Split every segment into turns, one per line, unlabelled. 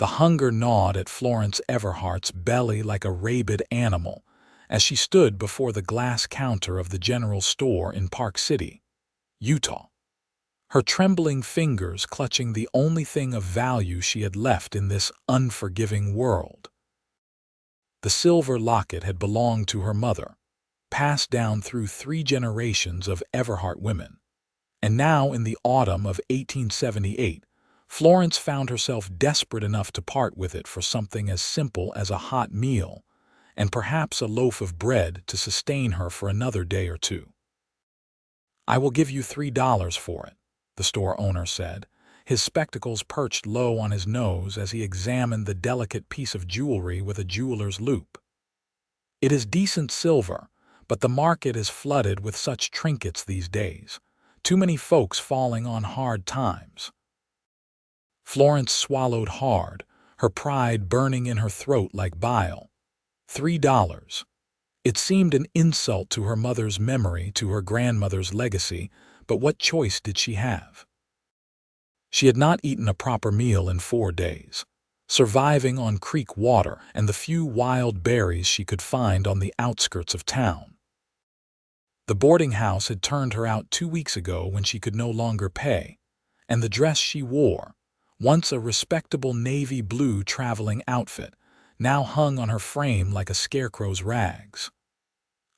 The hunger gnawed at Florence Everhart's belly like a rabid animal as she stood before the glass counter of the general store in Park City, Utah, her trembling fingers clutching the only thing of value she had left in this unforgiving world. The silver locket had belonged to her mother, passed down through 3 generations of Everhart women. And now, in the autumn of 1878, Florence found herself desperate enough to part with it for something as simple as a hot meal and perhaps a loaf of bread to sustain her for another day or two. "I will give you $3 for it," the store owner said, his spectacles perched low on his nose as he examined the delicate piece of jewelry with a jeweler's loupe. "It is decent silver, but the market is flooded with such trinkets these days. Too many folks falling on hard times." Florence swallowed hard, her pride burning in her throat like bile. $3. It seemed an insult to her mother's memory, to her grandmother's legacy, but what choice did she have? She had not eaten a proper meal in 4 days, surviving on creek water and the few wild berries she could find on the outskirts of town. The boarding house had turned her out 2 weeks ago when she could no longer pay, and the dress she wore, once a respectable navy blue traveling outfit, now hung on her frame like a scarecrow's rags.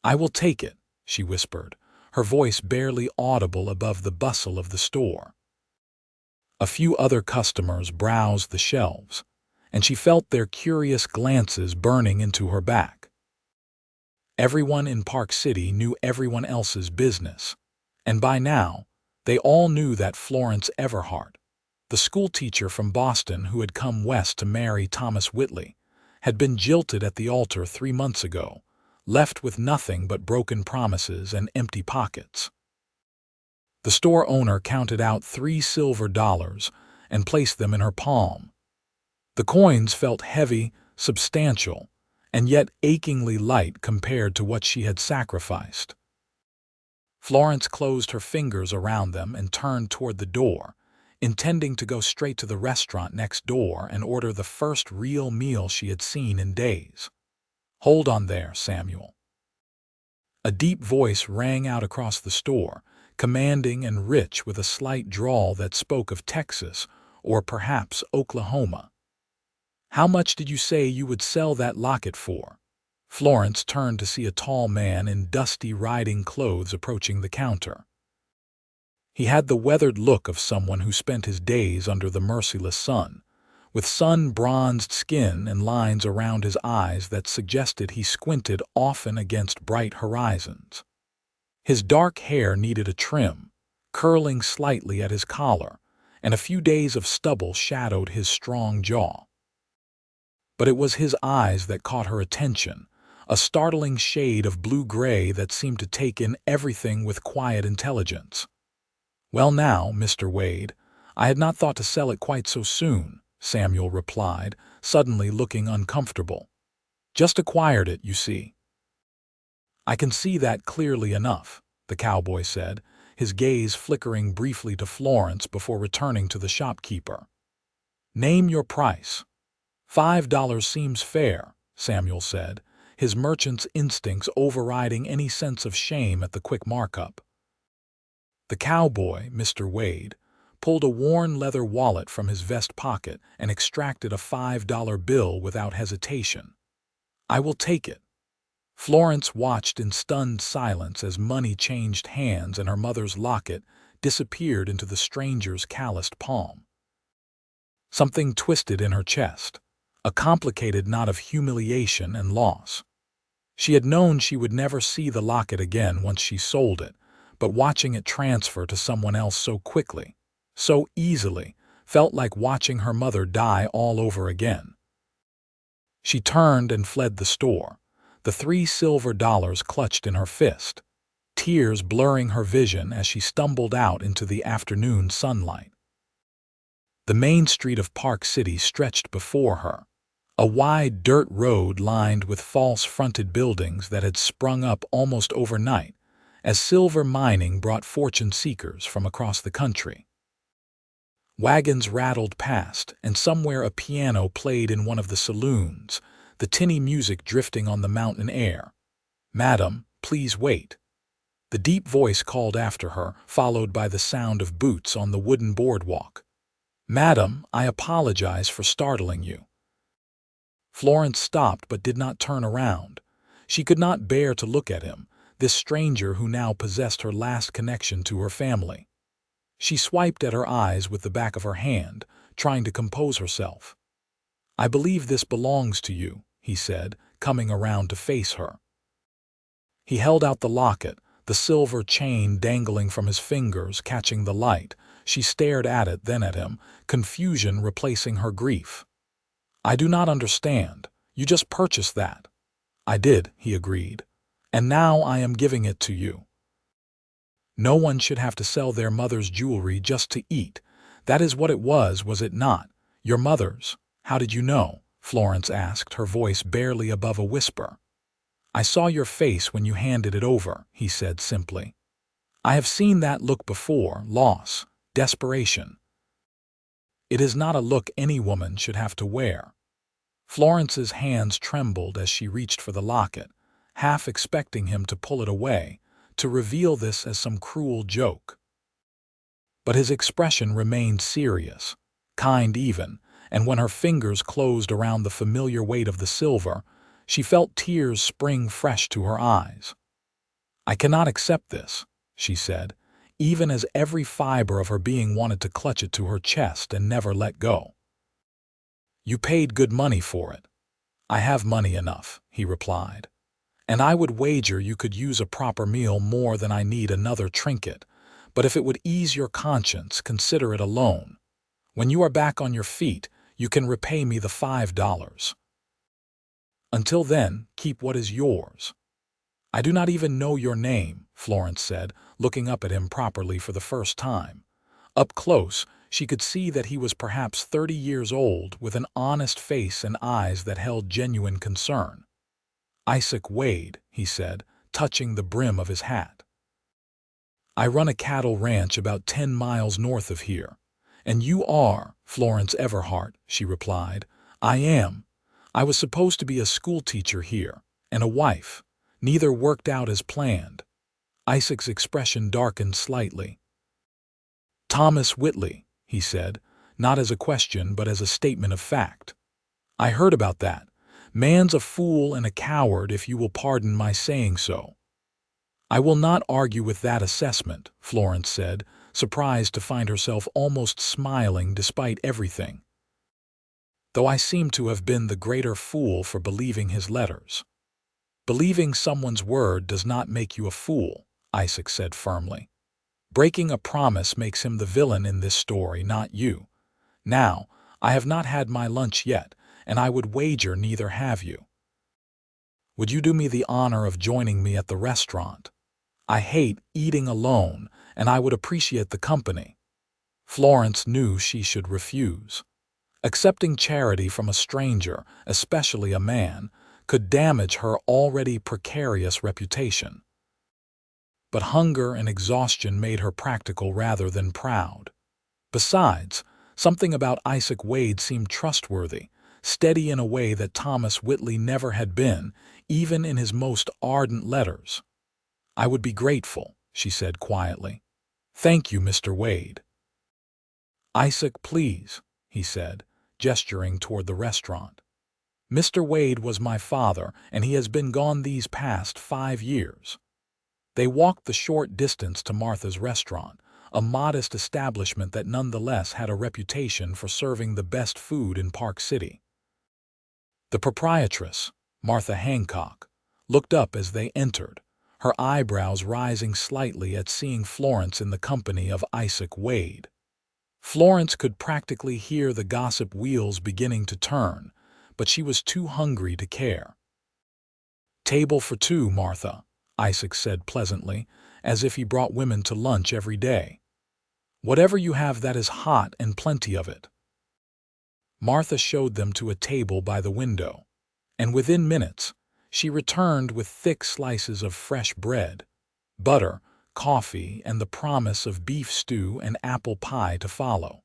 "I will take it," she whispered, her voice barely audible above the bustle of the store. A few other customers browsed the shelves, and she felt their curious glances burning into her back. Everyone in Park City knew everyone else's business, and by now, they all knew that Florence Everhart, the schoolteacher from Boston who had come west to marry Thomas Whitley, had been jilted at the altar 3 months ago, left with nothing but broken promises and empty pockets. The store owner counted out 3 silver dollars and placed them in her palm. The coins felt heavy, substantial, and yet achingly light compared to what she had sacrificed. Florence closed her fingers around them and turned toward the door, intending to go straight to the restaurant next door and order the first real meal she had seen in days. "Hold on there, Samuel." A deep voice rang out across the store, commanding and rich with a slight drawl that spoke of Texas or perhaps Oklahoma. "How much did you say you would sell that locket for?" Florence turned to see a tall man in dusty riding clothes approaching the counter. He had the weathered look of someone who spent his days under the merciless sun, with sun-bronzed skin and lines around his eyes that suggested he squinted often against bright horizons. His dark hair needed a trim, curling slightly at his collar, and a few days of stubble shadowed his strong jaw. But it was his eyes that caught her attention, a startling shade of blue-gray that seemed to take in everything with quiet intelligence. "Well now, Mr. Wade, I had not thought to sell it quite so soon," Samuel replied, suddenly looking uncomfortable. "Just acquired it, you see." "I can see that clearly enough," the cowboy said, his gaze flickering briefly to Florence before returning to the shopkeeper. "Name your price." $5 seems fair," Samuel said, his merchant's instincts overriding any sense of shame at the quick markup. The cowboy, Mr. Wade, pulled a worn leather wallet from his vest pocket and extracted a $5 bill without hesitation. "I will take it." Florence watched in stunned silence as money changed hands and her mother's locket disappeared into the stranger's calloused palm. Something twisted in her chest, a complicated knot of humiliation and loss. She had known she would never see the locket again once she sold it, but watching it transfer to someone else so quickly, so easily, felt like watching her mother die all over again. She turned and fled the store, the 3 silver dollars clutched in her fist, tears blurring her vision as she stumbled out into the afternoon sunlight. The main street of Park City stretched before her, a wide dirt road lined with false-fronted buildings that had sprung up almost overnight as silver mining brought fortune seekers from across the country. Wagons rattled past, and somewhere a piano played in one of the saloons, the tinny music drifting on the mountain air. "Madam, please wait." The deep voice called after her, followed by the sound of boots on the wooden boardwalk. "Madam, I apologize for startling you." Florence stopped but did not turn around. She could not bear to look at him, this stranger who now possessed her last connection to her family. She swiped at her eyes with the back of her hand, trying to compose herself. "I believe this belongs to you," he said, coming around to face her. He held out the locket, the silver chain dangling from his fingers, catching the light. She stared at it, then at him, confusion replacing her grief. "I do not understand. You just purchased that." "I did," he agreed. "And now I am giving it to you." No one should have to sell their mother's jewelry just to eat. That is what it was it not? "Your mother's? How did you know?" Florence asked, her voice barely above a whisper. "I saw your face when you handed it over," he said simply. "I have seen that look before, loss, desperation. It is not a look any woman should have to wear." Florence's hands trembled as she reached for the locket, half expecting him to pull it away, to reveal this as some cruel joke. But his expression remained serious, kind even, and when her fingers closed around the familiar weight of the silver, she felt tears spring fresh to her eyes. "I cannot accept this," she said, even as every fiber of her being wanted to clutch it to her chest and never let go. "You paid good money for it." "I have money enough," he replied. "And I would wager you could use a proper meal more than I need another trinket. But if it would ease your conscience, consider it a loan. When you are back on your feet, you can repay me the $5. Until then, keep what is yours." "I do not even know your name," Florence said, looking up at him properly for the first time. Up close, she could see that he was perhaps 30 years old, with an honest face and eyes that held genuine concern. "Isaac Wade," he said, touching the brim of his hat. "I run a cattle ranch about 10 miles north of here." "And you are?" "Florence Everhart," she replied. "I am. I was supposed to be a schoolteacher here, and a wife. Neither worked out as planned." Isaac's expression darkened slightly. "Thomas Whitley," he said, not as a question but as a statement of fact. "I heard about that. Man's a fool and a coward, if you will pardon my saying so." "I will not argue with that assessment," Florence said, surprised to find herself almost smiling despite everything. "Though I seem to have been the greater fool for believing his letters." "Believing someone's word does not make you a fool," Isaac said firmly. "Breaking a promise makes him the villain in this story, not you. Now, I have not had my lunch yet, and I would wager neither have you. Would you do me the honor of joining me at the restaurant? I hate eating alone, and I would appreciate the company." Florence knew she should refuse. Accepting charity from a stranger, especially a man, could damage her already precarious reputation. But hunger and exhaustion made her practical rather than proud. Besides, something about Isaac Wade seemed trustworthy, steady in a way that Thomas Whitley never had been, even in his most ardent letters. "I would be grateful," she said quietly. "Thank you, Mr. Wade." "Isaac, please," he said, gesturing toward the restaurant. "Mr. Wade was my father, and he has been gone these past 5 years." They walked the short distance to Martha's restaurant, a modest establishment that nonetheless had a reputation for serving the best food in Park City. The proprietress, Martha Hancock, looked up as they entered, her eyebrows rising slightly at seeing Florence in the company of Isaac Wade. Florence could practically hear the gossip wheels beginning to turn, but she was too hungry to care. "Table for 2, Martha," Isaac said pleasantly, as if he brought women to lunch every day. "Whatever you have that is hot and plenty of it." Martha showed them to a table by the window, and within minutes she returned with thick slices of fresh bread, butter, coffee, and the promise of beef stew and apple pie to follow.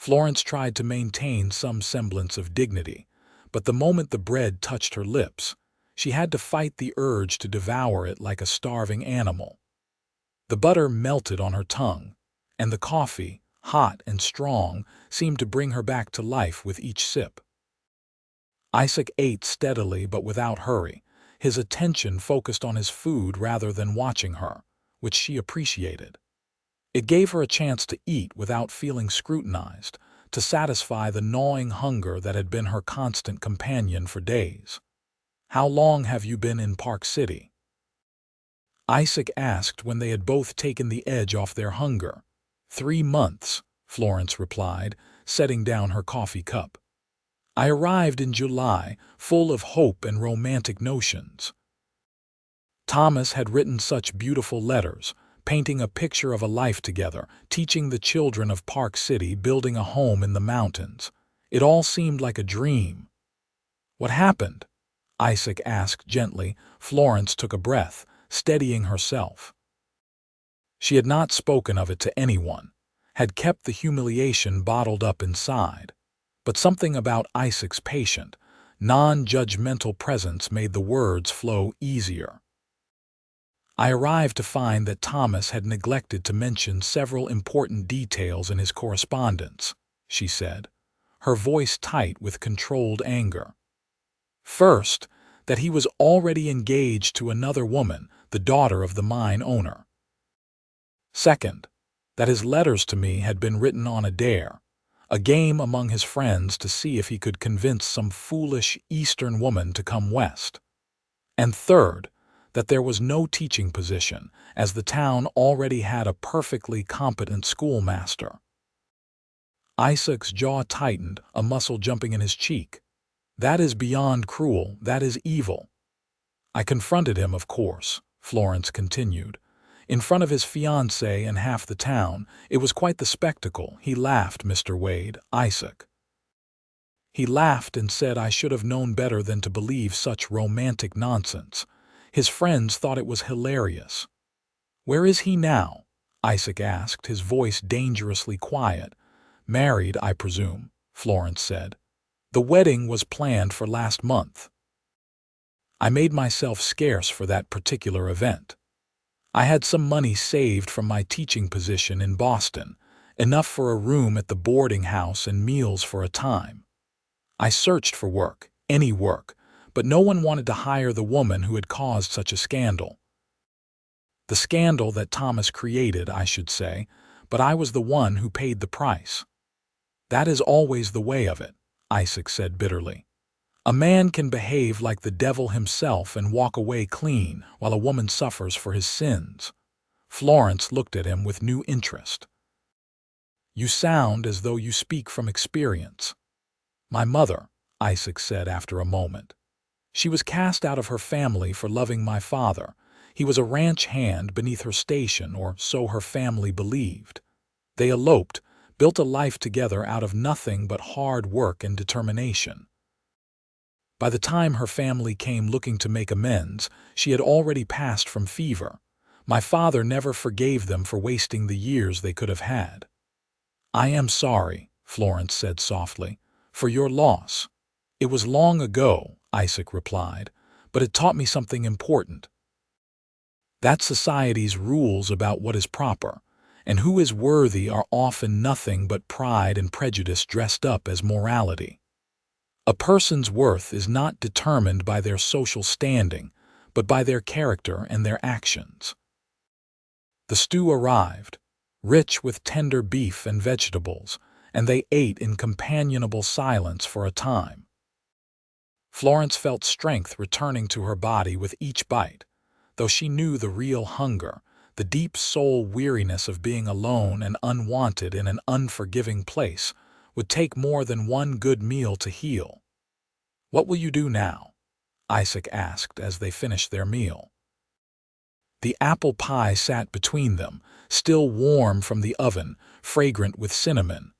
Florence tried to maintain some semblance of dignity, but the moment the bread touched her lips, she had to fight the urge to devour it like a starving animal. The butter melted on her tongue, and the coffee, hot and strong, seemed to bring her back to life with each sip. Isaac ate steadily but without hurry, his attention focused on his food rather than watching her, which she appreciated. It gave her a chance to eat without feeling scrutinized, to satisfy the gnawing hunger that had been her constant companion for days. "How long have you been in Park City?" Isaac asked when they had both taken the edge off their hunger. 3 months, Florence replied, setting down her coffee cup. "I arrived in July, full of hope and romantic notions." Thomas had written such beautiful letters, painting a picture of a life together, teaching the children of Park City, building a home in the mountains. It all seemed like a dream. "What happened?" Isaac asked gently. Florence took a breath, steadying herself. She had not spoken of it to anyone, had kept the humiliation bottled up inside. But something about Isaac's patient, non-judgmental presence made the words flow easier. "I arrived to find that Thomas had neglected to mention several important details in his correspondence," she said, her voice tight with controlled anger. "First, that he was already engaged to another woman, the daughter of the mine owner. Second, that his letters to me had been written on a dare, a game among his friends to see if he could convince some foolish Eastern woman to come west. And third, that there was no teaching position, as the town already had a perfectly competent schoolmaster." Isaac's jaw tightened, a muscle jumping in his cheek. "That is beyond cruel, that is evil." "I confronted him, of course," Florence continued. "In front of his fiancée and half the town. It was quite the spectacle. He laughed, Mr. Wade, Isaac. He laughed and said I should have known better than to believe such romantic nonsense. His friends thought it was hilarious." "Where is he now?" Isaac asked, his voice dangerously quiet. "Married, I presume," Florence said. "The wedding was planned for last month." "I made myself scarce for that particular event. I had some money saved from my teaching position in Boston, enough for a room at the boarding house and meals for a time. I searched for work, any work, but no one wanted to hire the woman who had caused such a scandal. The scandal that Thomas created, I should say, but I was the one who paid the price." "That is always the way of it," Isaac said bitterly. "A man can behave like the devil himself and walk away clean, while a woman suffers for his sins." Florence looked at him with new interest. "You sound as though you speak from experience." "My mother," Isaac said after a moment. "She was cast out of her family for loving my father. He was a ranch hand beneath her station, or so her family believed. They eloped, built a life together out of nothing but hard work and determination. By the time her family came looking to make amends, she had already passed from fever. My father never forgave them for wasting the years they could have had." "I am sorry," Florence said softly, "for your loss." "It was long ago," Isaac replied, "but it taught me something important. That society's rules about what is proper and who is worthy are often nothing but pride and prejudice dressed up as morality. A person's worth is not determined by their social standing, but by their character and their actions." The stew arrived, rich with tender beef and vegetables, and they ate in companionable silence for a time. Florence felt strength returning to her body with each bite, though she knew the real hunger, the deep soul weariness of being alone and unwanted in an unforgiving place, would take more than one good meal to heal. "What will you do now?" Isaac asked as they finished their meal. The apple pie sat between them, still warm from the oven, fragrant with cinnamon.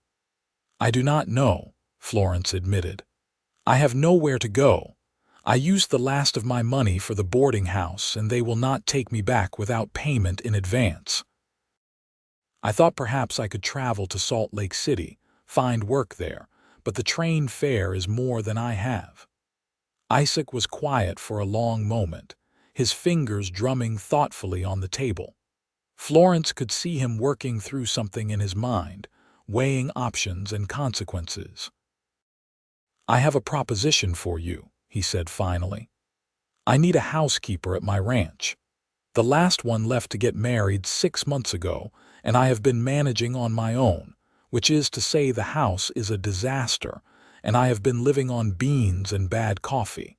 "I do not know," Florence admitted. "I have nowhere to go. I used the last of my money for the boarding house, and they will not take me back without payment in advance. I thought perhaps I could travel to Salt Lake City," find work there, but the train fare is more than I have." Isaac was quiet for a long moment, his fingers drumming thoughtfully on the table. Florence could see him working through something in his mind, weighing options and consequences. "I have a proposition for you," he said finally. "I need a housekeeper at my ranch. The last one left to get married 6 months ago, and I have been managing on my own, which is to say the house is a disaster, and I have been living on beans and bad coffee.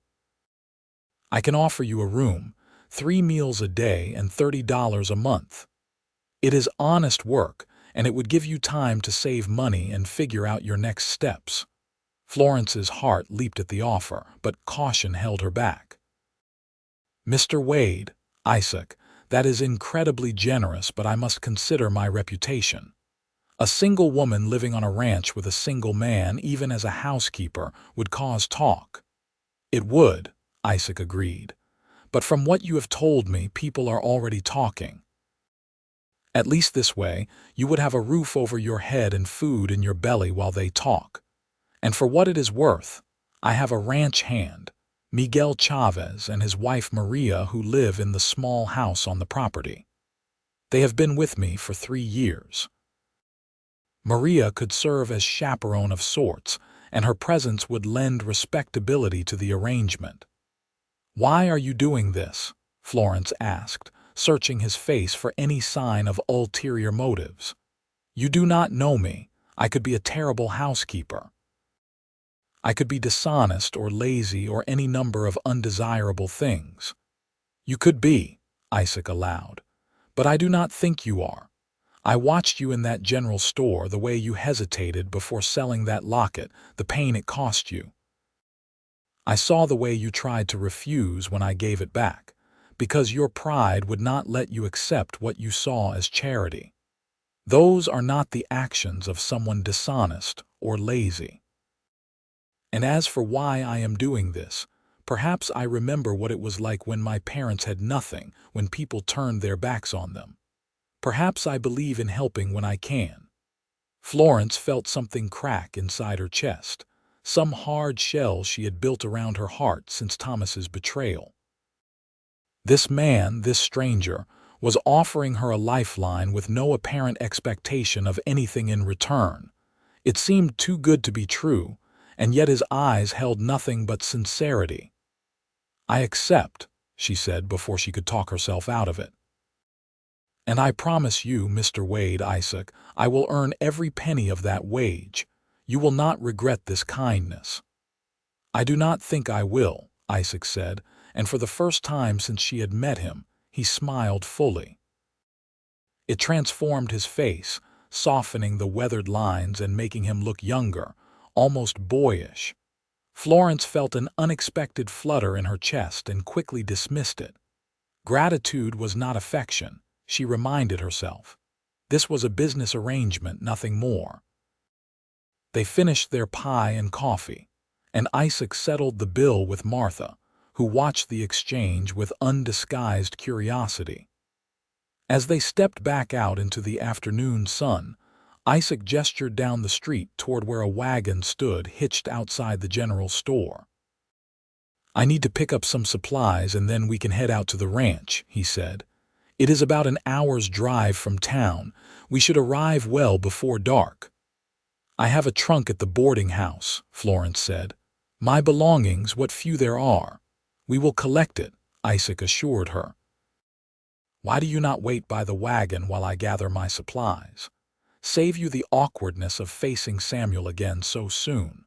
I can offer you a room, 3 meals a day, and $30 a month. It is honest work, and it would give you time to save money and figure out your next steps." Florence's heart leaped at the offer, but caution held her back. "Mr. Wade, Isaac, that is incredibly generous, but I must consider my reputation. A single woman living on a ranch with a single man, even as a housekeeper, would cause talk." "It would," Isaac agreed. "But from what you have told me, people are already talking. At least this way, you would have a roof over your head and food in your belly while they talk. And for what it is worth, I have a ranch hand, Miguel Chavez, and his wife Maria, who live in the small house on the property. They have been with me for 3 years. Maria could serve as chaperone of sorts, and her presence would lend respectability to the arrangement." "Why are you doing this?" Florence asked, searching his face for any sign of ulterior motives. "You do not know me. I could be a terrible housekeeper. I could be dishonest or lazy or any number of undesirable things." "You could be," Isaac allowed, "but I do not think you are. I watched you in that general store, the way you hesitated before selling that locket, the pain it cost you. I saw the way you tried to refuse when I gave it back, because your pride would not let you accept what you saw as charity. Those are not the actions of someone dishonest or lazy. And as for why I am doing this, perhaps I remember what it was like when my parents had nothing, when people turned their backs on them. Perhaps I believe in helping when I can." Florence felt something crack inside her chest, some hard shell she had built around her heart since Thomas's betrayal. This man, this stranger, was offering her a lifeline with no apparent expectation of anything in return. It seemed too good to be true, and yet his eyes held nothing but sincerity. "I accept," she said before she could talk herself out of it. "And I promise you, Mr. Wade, Isaac, I will earn every penny of that wage. You will not regret this kindness." "I do not think I will," Isaac said, and for the first time since she had met him, he smiled fully. It transformed his face, softening the weathered lines and making him look younger, almost boyish. Florence felt an unexpected flutter in her chest and quickly dismissed it. Gratitude was not affection, she reminded herself. This was a business arrangement, nothing more. They finished their pie and coffee, and Isaac settled the bill with Martha, who watched the exchange with undisguised curiosity. As they stepped back out into the afternoon sun, Isaac gestured down the street toward where a wagon stood hitched outside the general store. "I need to pick up some supplies and then we can head out to the ranch," he said. "It is about an hour's drive from town. We should arrive well before dark." "I have a trunk at the boarding house," Florence said. "My belongings, what few there are. We will collect it," Isaac assured her. "Why do you not wait by the wagon while I gather my supplies? Save you the awkwardness of facing Samuel again so soon."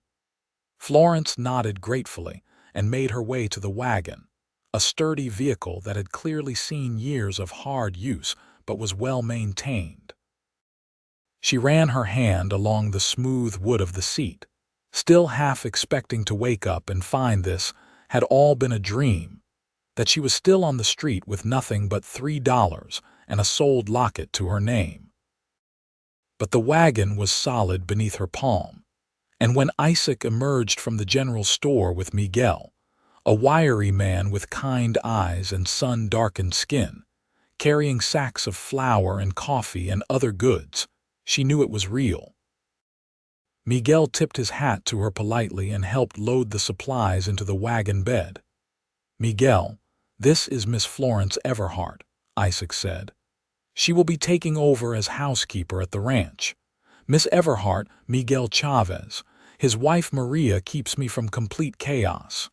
Florence nodded gratefully and made her way to the wagon, a sturdy vehicle that had clearly seen years of hard use but was well maintained. She ran her hand along the smooth wood of the seat, still half expecting to wake up and find this had all been a dream, that she was still on the street with nothing but $3 and a sold locket to her name. But the wagon was solid beneath her palm, and when Isaac emerged from the general store with Miguel, a wiry man with kind eyes and sun-darkened skin, carrying sacks of flour and coffee and other goods, she knew it was real. Miguel tipped his hat to her politely and helped load the supplies into the wagon bed. "Miguel, this is Miss Florence Everhart," Isaac said. "She will be taking over as housekeeper at the ranch. Miss Everhart, Miguel Chavez. His wife Maria keeps me from complete chaos."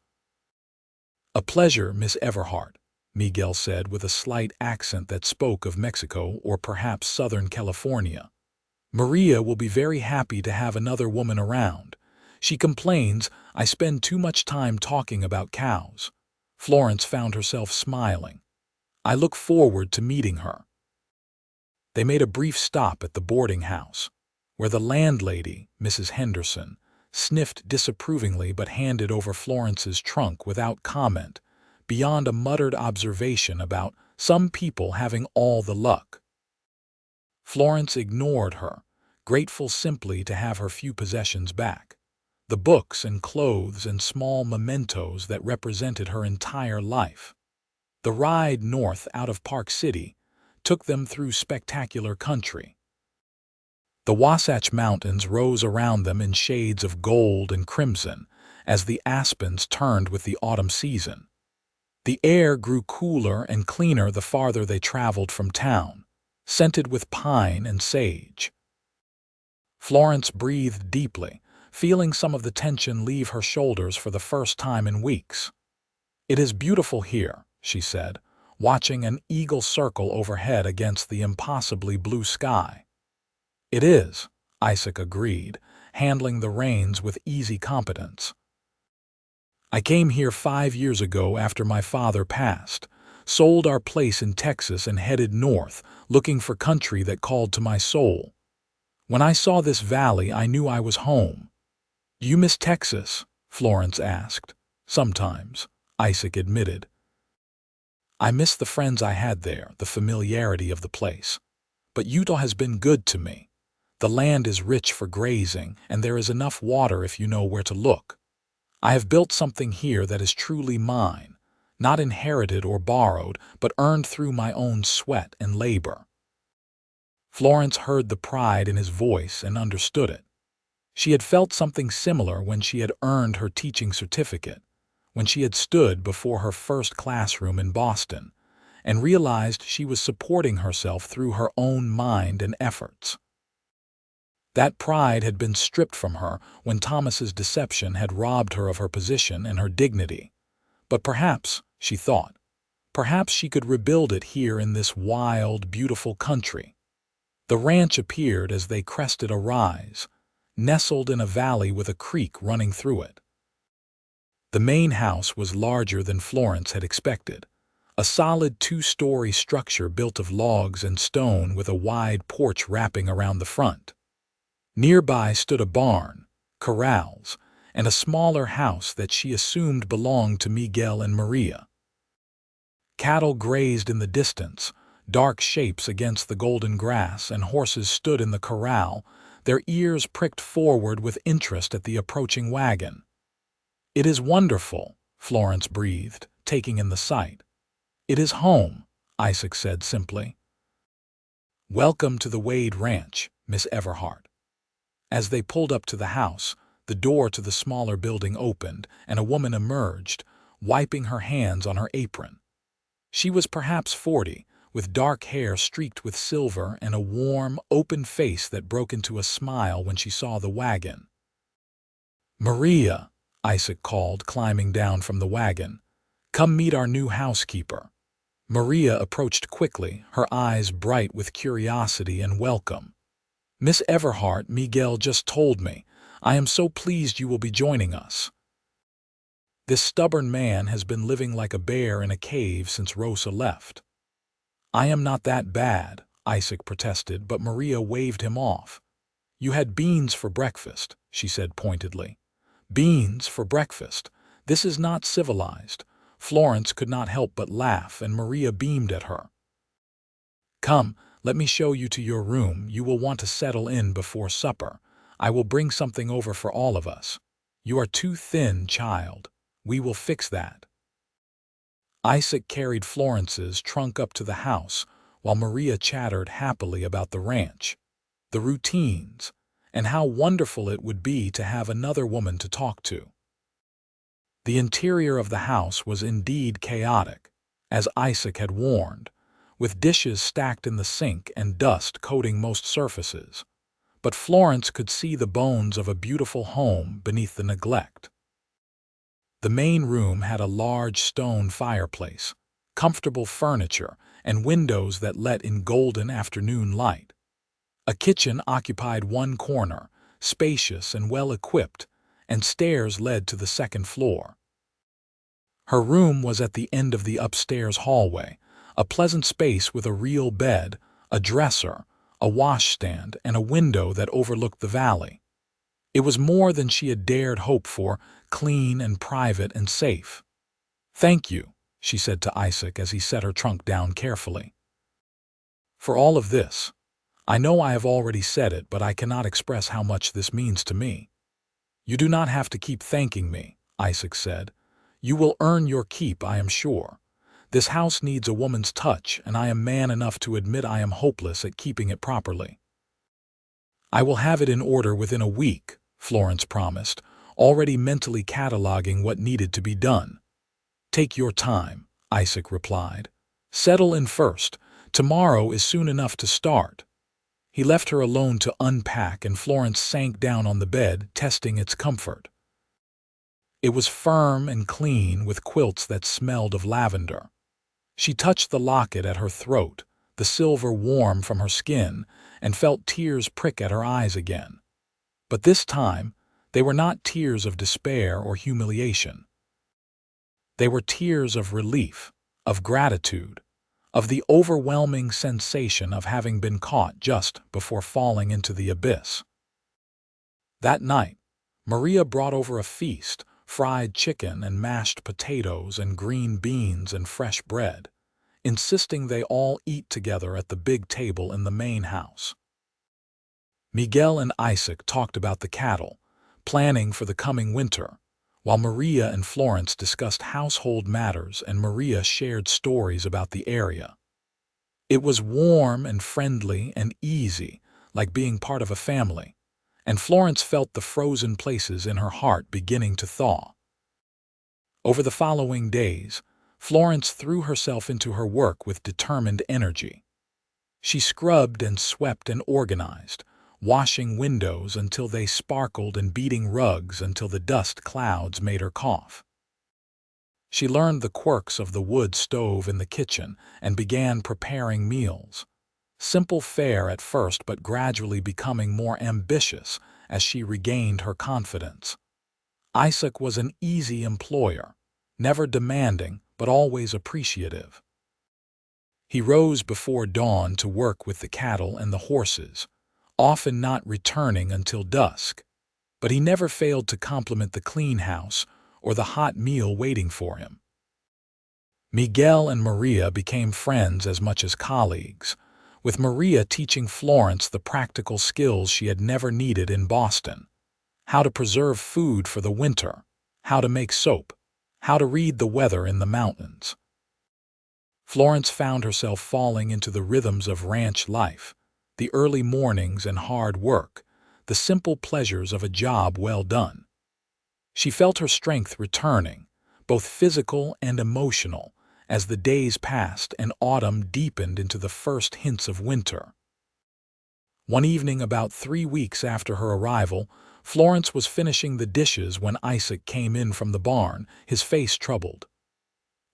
"A pleasure, Miss Everhart," Miguel said with a slight accent that spoke of Mexico or perhaps Southern California. "Maria will be very happy to have another woman around. She complains I spend too much time talking about cows." Florence found herself smiling. "I look forward to meeting her." They made a brief stop at the boarding house, where the landlady, Mrs. Henderson, sniffed disapprovingly but handed over Florence's trunk without comment, beyond a muttered observation about some people having all the luck. Florence ignored her, grateful simply to have her few possessions back. The books and clothes and small mementos that represented her entire life. The ride north out of Park City took them through spectacular country. The Wasatch Mountains rose around them in shades of gold and crimson as the aspens turned with the autumn season. The air grew cooler and cleaner the farther they traveled from town, scented with pine and sage. Florence breathed deeply, feeling some of the tension leave her shoulders for the first time in weeks. "It is beautiful here," she said, watching an eagle circle overhead against the impossibly blue sky. "It is," Isaac agreed, handling the reins with easy competence. "I came here 5 years ago after my father passed, sold our place in Texas and headed north, looking for country that called to my soul. When I saw this valley, I knew I was home." "Do you miss Texas?" Florence asked. "Sometimes," Isaac admitted. "I miss the friends I had there, the familiarity of the place. But Utah has been good to me. The land is rich for grazing, and there is enough water if you know where to look. I have built something here that is truly mine, not inherited or borrowed, but earned through my own sweat and labor." Florence heard the pride in his voice and understood it. She had felt something similar when she had earned her teaching certificate, when she had stood before her first classroom in Boston, and realized she was supporting herself through her own mind and efforts. That pride had been stripped from her when Thomas's deception had robbed her of her position and her dignity. But perhaps, she thought, perhaps she could rebuild it here in this wild, beautiful country. The ranch appeared as they crested a rise, nestled in a valley with a creek running through it. The main house was larger than Florence had expected, a solid 2-story structure built of logs and stone with a wide porch wrapping around the front. Nearby stood a barn, corrals, and a smaller house that she assumed belonged to Miguel and Maria. Cattle grazed in the distance, dark shapes against the golden grass, and horses stood in the corral, their ears pricked forward with interest at the approaching wagon. "It is wonderful," Florence breathed, taking in the sight. "It is home," Isaac said simply. "Welcome to the Wade Ranch, Miss Everhart." As they pulled up to the house, the door to the smaller building opened, and a woman emerged, wiping her hands on her apron. She was perhaps 40, with dark hair streaked with silver and a warm, open face that broke into a smile when she saw the wagon. "Maria," Isaac called, climbing down from the wagon. "Come meet our new housekeeper." Maria approached quickly, her eyes bright with curiosity and welcome. "Miss Everhart, Miguel just told me. I am so pleased you will be joining us." This stubborn man has been living like a bear in a cave since Rosa left. "I am not that bad," Isaac protested, but Maria waved him off. "You had beans for breakfast," she said pointedly. "Beans for breakfast. This is not civilized." Florence could not help but laugh, and Maria beamed at her. "Come, let me show you to your room. You will want to settle in before supper. I will bring something over for all of us. You are too thin, child. We will fix that." Isaac carried Florence's trunk up to the house, while Maria chattered happily about the ranch, the routines, and how wonderful it would be to have another woman to talk to. The interior of the house was indeed chaotic, as Isaac had warned, with dishes stacked in the sink and dust coating most surfaces. But Florence could see the bones of a beautiful home beneath the neglect. The main room had a large stone fireplace, comfortable furniture, and windows that let in golden afternoon light. A kitchen occupied one corner, spacious and well-equipped, and stairs led to the second floor. Her room was at the end of the upstairs hallway, a pleasant space with a real bed, a dresser, a washstand, and a window that overlooked the valley. It was more than she had dared hope for, clean and private and safe. "Thank you," she said to Isaac as he set her trunk down carefully. "For all of this. I know I have already said it, but I cannot express how much this means to me." "You do not have to keep thanking me," Isaac said. "You will earn your keep, I am sure. This house needs a woman's touch, and I am man enough to admit I am hopeless at keeping it properly." "I will have it in order within a week," Florence promised, already mentally cataloging what needed to be done. "Take your time," Isaac replied. "Settle in first. Tomorrow is soon enough to start." He left her alone to unpack, and Florence sank down on the bed, testing its comfort. It was firm and clean, with quilts that smelled of lavender. She touched the locket at her throat, the silver warm from her skin, and felt tears prick at her eyes again. But this time, they were not tears of despair or humiliation. They were tears of relief, of gratitude, of the overwhelming sensation of having been caught just before falling into the abyss. That night, Maria brought over a feast, fried chicken and mashed potatoes and green beans and fresh bread, insisting they all eat together at the big table in the main house. Miguel and Isaac talked about the cattle, planning for the coming winter, while Maria and Florence discussed household matters and Maria shared stories about the area. It was warm and friendly and easy, like being part of a family, and Florence felt the frozen places in her heart beginning to thaw. Over the following days, Florence threw herself into her work with determined energy. She scrubbed and swept and organized, washing windows until they sparkled and beating rugs until the dust clouds made her cough. She learned the quirks of the wood stove in the kitchen and began preparing meals. Simple fare at first, but gradually becoming more ambitious as she regained her confidence. Isaac was an easy employer, never demanding but always appreciative. He rose before dawn to work with the cattle and the horses, often not returning until dusk, but he never failed to compliment the clean house or the hot meal waiting for him. Miguel and Maria became friends as much as colleagues, with Maria teaching Florence the practical skills she had never needed in Boston: how to preserve food for the winter, how to make soap, how to read the weather in the mountains. Florence found herself falling into the rhythms of ranch life, the early mornings and hard work, the simple pleasures of a job well done. She felt her strength returning, both physical and emotional, as the days passed and autumn deepened into the first hints of winter. One evening, about 3 weeks after her arrival, Florence was finishing the dishes when Isaac came in from the barn, his face troubled.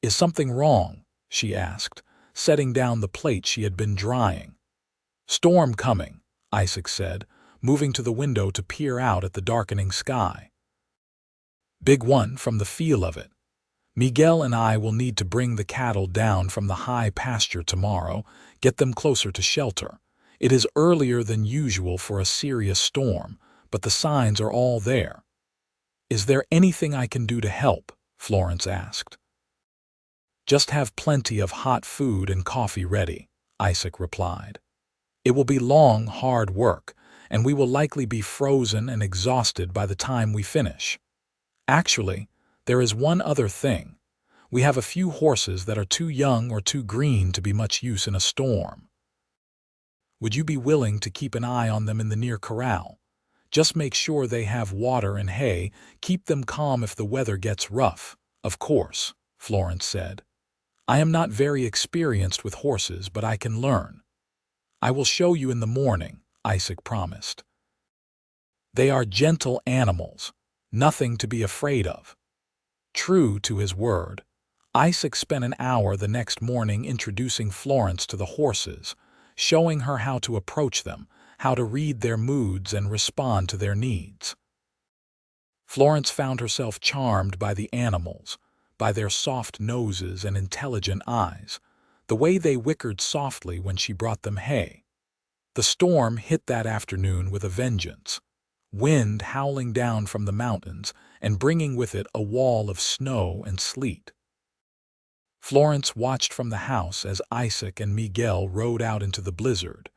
"Is something wrong?" she asked, setting down the plate she had been drying. "Storm coming," Isaac said, moving to the window to peer out at the darkening sky. "Big one from the feel of it. Miguel and I will need to bring the cattle down from the high pasture tomorrow, get them closer to shelter. It is earlier than usual for a serious storm, but the signs are all there." "Is there anything I can do to help?" Florence asked. "Just have plenty of hot food and coffee ready," Isaac replied. "It will be long, hard work, and we will likely be frozen and exhausted by the time we finish. Actually, there is one other thing. We have a few horses that are too young or too green to be much use in a storm. Would you be willing to keep an eye on them in the near corral? Just make sure they have water and hay, keep them calm if the weather gets rough." "Of course," Florence said. "I am not very experienced with horses, but I can learn." "I will show you in the morning," Isaac promised. "They are gentle animals, nothing to be afraid of." True to his word, Isaac spent an hour the next morning introducing Florence to the horses, showing her how to approach them, how to read their moods and respond to their needs. Florence found herself charmed by the animals, by their soft noses and intelligent eyes, the way they whickered softly when she brought them hay. The storm hit that afternoon with a vengeance, wind howling down from the mountains and bringing with it a wall of snow and sleet. Florence watched from the house as Isaac and Miguel rode out into the blizzard,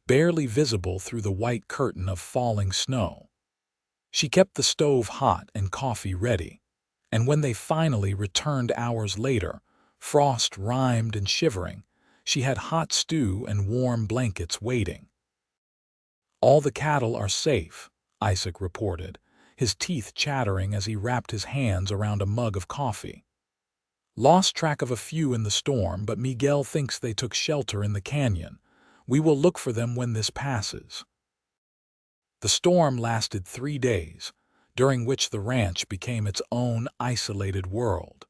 barely visible through the white curtain of falling snow. She kept the stove hot and coffee ready, and when they finally returned hours later, frost rimed and shivering, she had hot stew and warm blankets waiting. "All the cattle are safe," Isaac reported, his teeth chattering as he wrapped his hands around a mug of coffee. "Lost track of a few in the storm, but Miguel thinks they took shelter in the canyon. We will look for them when this passes." The storm lasted 3 days, during which the ranch became its own isolated world.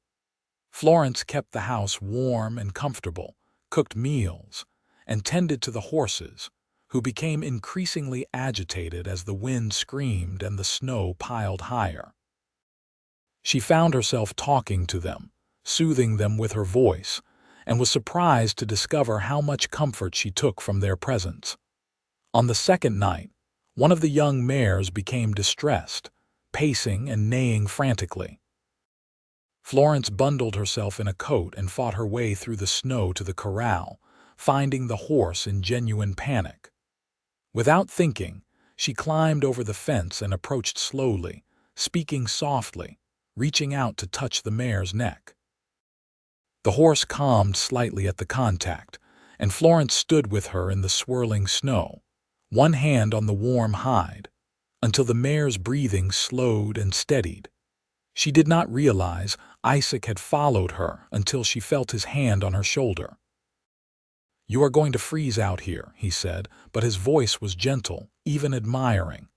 Florence kept the house warm and comfortable, cooked meals, and tended to the horses, who became increasingly agitated as the wind screamed and the snow piled higher. She found herself talking to them, soothing them with her voice, and was surprised to discover how much comfort she took from their presence. On the second night, one of the young mares became distressed, pacing and neighing frantically. Florence bundled herself in a coat and fought her way through the snow to the corral, finding the horse in genuine panic. Without thinking, she climbed over the fence and approached slowly, speaking softly, reaching out to touch the mare's neck. The horse calmed slightly at the contact, and Florence stood with her in the swirling snow, one hand on the warm hide, until the mare's breathing slowed and steadied. She did not realize Isaac had followed her until she felt his hand on her shoulder. "You are going to freeze out here," he said, but his voice was gentle, even admiring.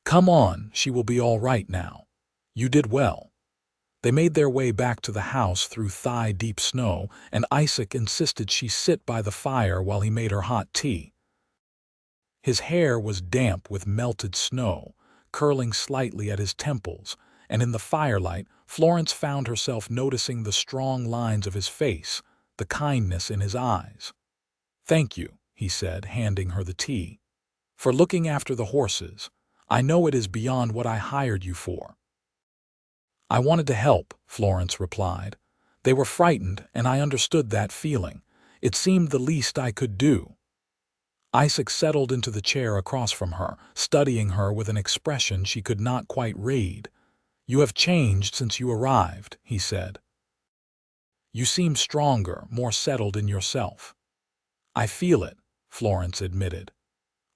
"Come on, she will be all right now. You did well." They made their way back to the house through thigh-deep snow, and Isaac insisted she sit by the fire while he made her hot tea. His hair was damp with melted snow, curling slightly at his temples, and in the firelight, Florence found herself noticing the strong lines of his face, the kindness in his eyes. "Thank you," he said, handing her the tea, "for looking after the horses. I know it is beyond what I hired you for." "I wanted to help," Florence replied. "They were frightened, and I understood that feeling. It seemed the least I could do." Isaac settled into the chair across from her, studying her with an expression she could not quite read. "You have changed since you arrived," he said. "You seem stronger, more settled in yourself." "I feel it," Florence admitted.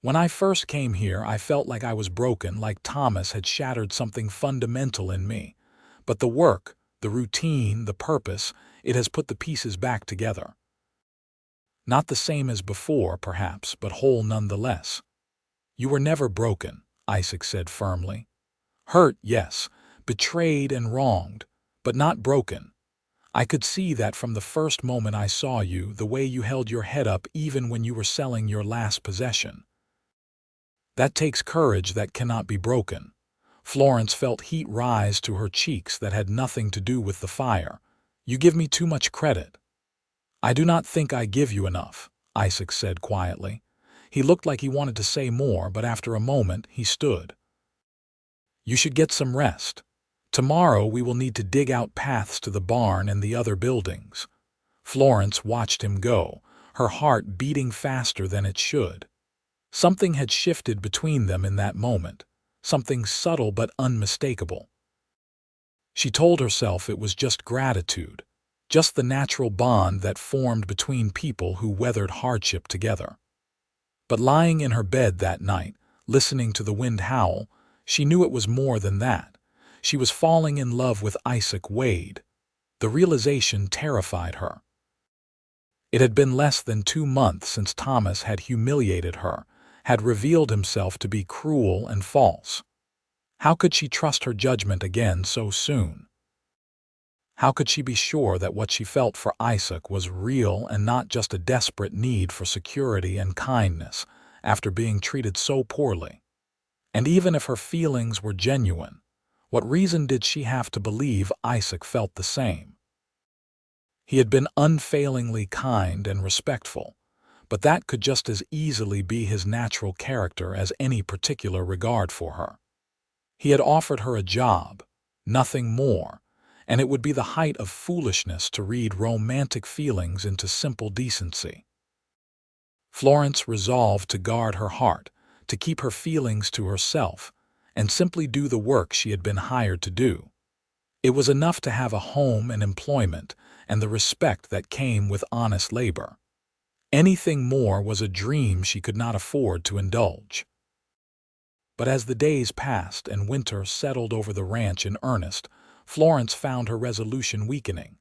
"When I first came here, I felt like I was broken, like Thomas had shattered something fundamental in me. But the work, the routine, the purpose, it has put the pieces back together. Not the same as before, perhaps, but whole nonetheless." "You were never broken," Isaac said firmly. "Hurt, yes, betrayed and wronged, but not broken. I could see that from the first moment I saw you, the way you held your head up even when you were selling your last possession. That takes courage that cannot be broken." Florence felt heat rise to her cheeks that had nothing to do with the fire. "You give me too much credit." "I do not think I give you enough," Isaac said quietly. He looked like he wanted to say more, but after a moment he stood. "You should get some rest. Tomorrow we will need to dig out paths to the barn and the other buildings." Florence watched him go, her heart beating faster than it should. Something had shifted between them in that moment, something subtle but unmistakable. She told herself it was just gratitude, just the natural bond that formed between people who weathered hardship together. But lying in her bed that night, Listening to the wind howl, she knew it was more than that. She was falling in love with Isaac Wade. The realization terrified her. It had been less than 2 months since Thomas had humiliated her, had revealed himself to be cruel and false. How could she trust her judgment again so soon? How could she be sure that what she felt for Isaac was real and not just a desperate need for security and kindness after being treated so poorly? And even if her feelings were genuine, what reason did she have to believe Isaac felt the same? He had been unfailingly kind and respectful, but that could just as easily be his natural character as any particular regard for her. He had offered her a job, nothing more, and it would be the height of foolishness to read romantic feelings into simple decency. Florence resolved to guard her heart, to keep her feelings to herself, and simply do the work she had been hired to do. It was enough to have a home and employment and the respect that came with honest labor. Anything more was a dream she could not afford to indulge. But as the days passed and winter settled over the ranch in earnest, Florence found her resolution weakening.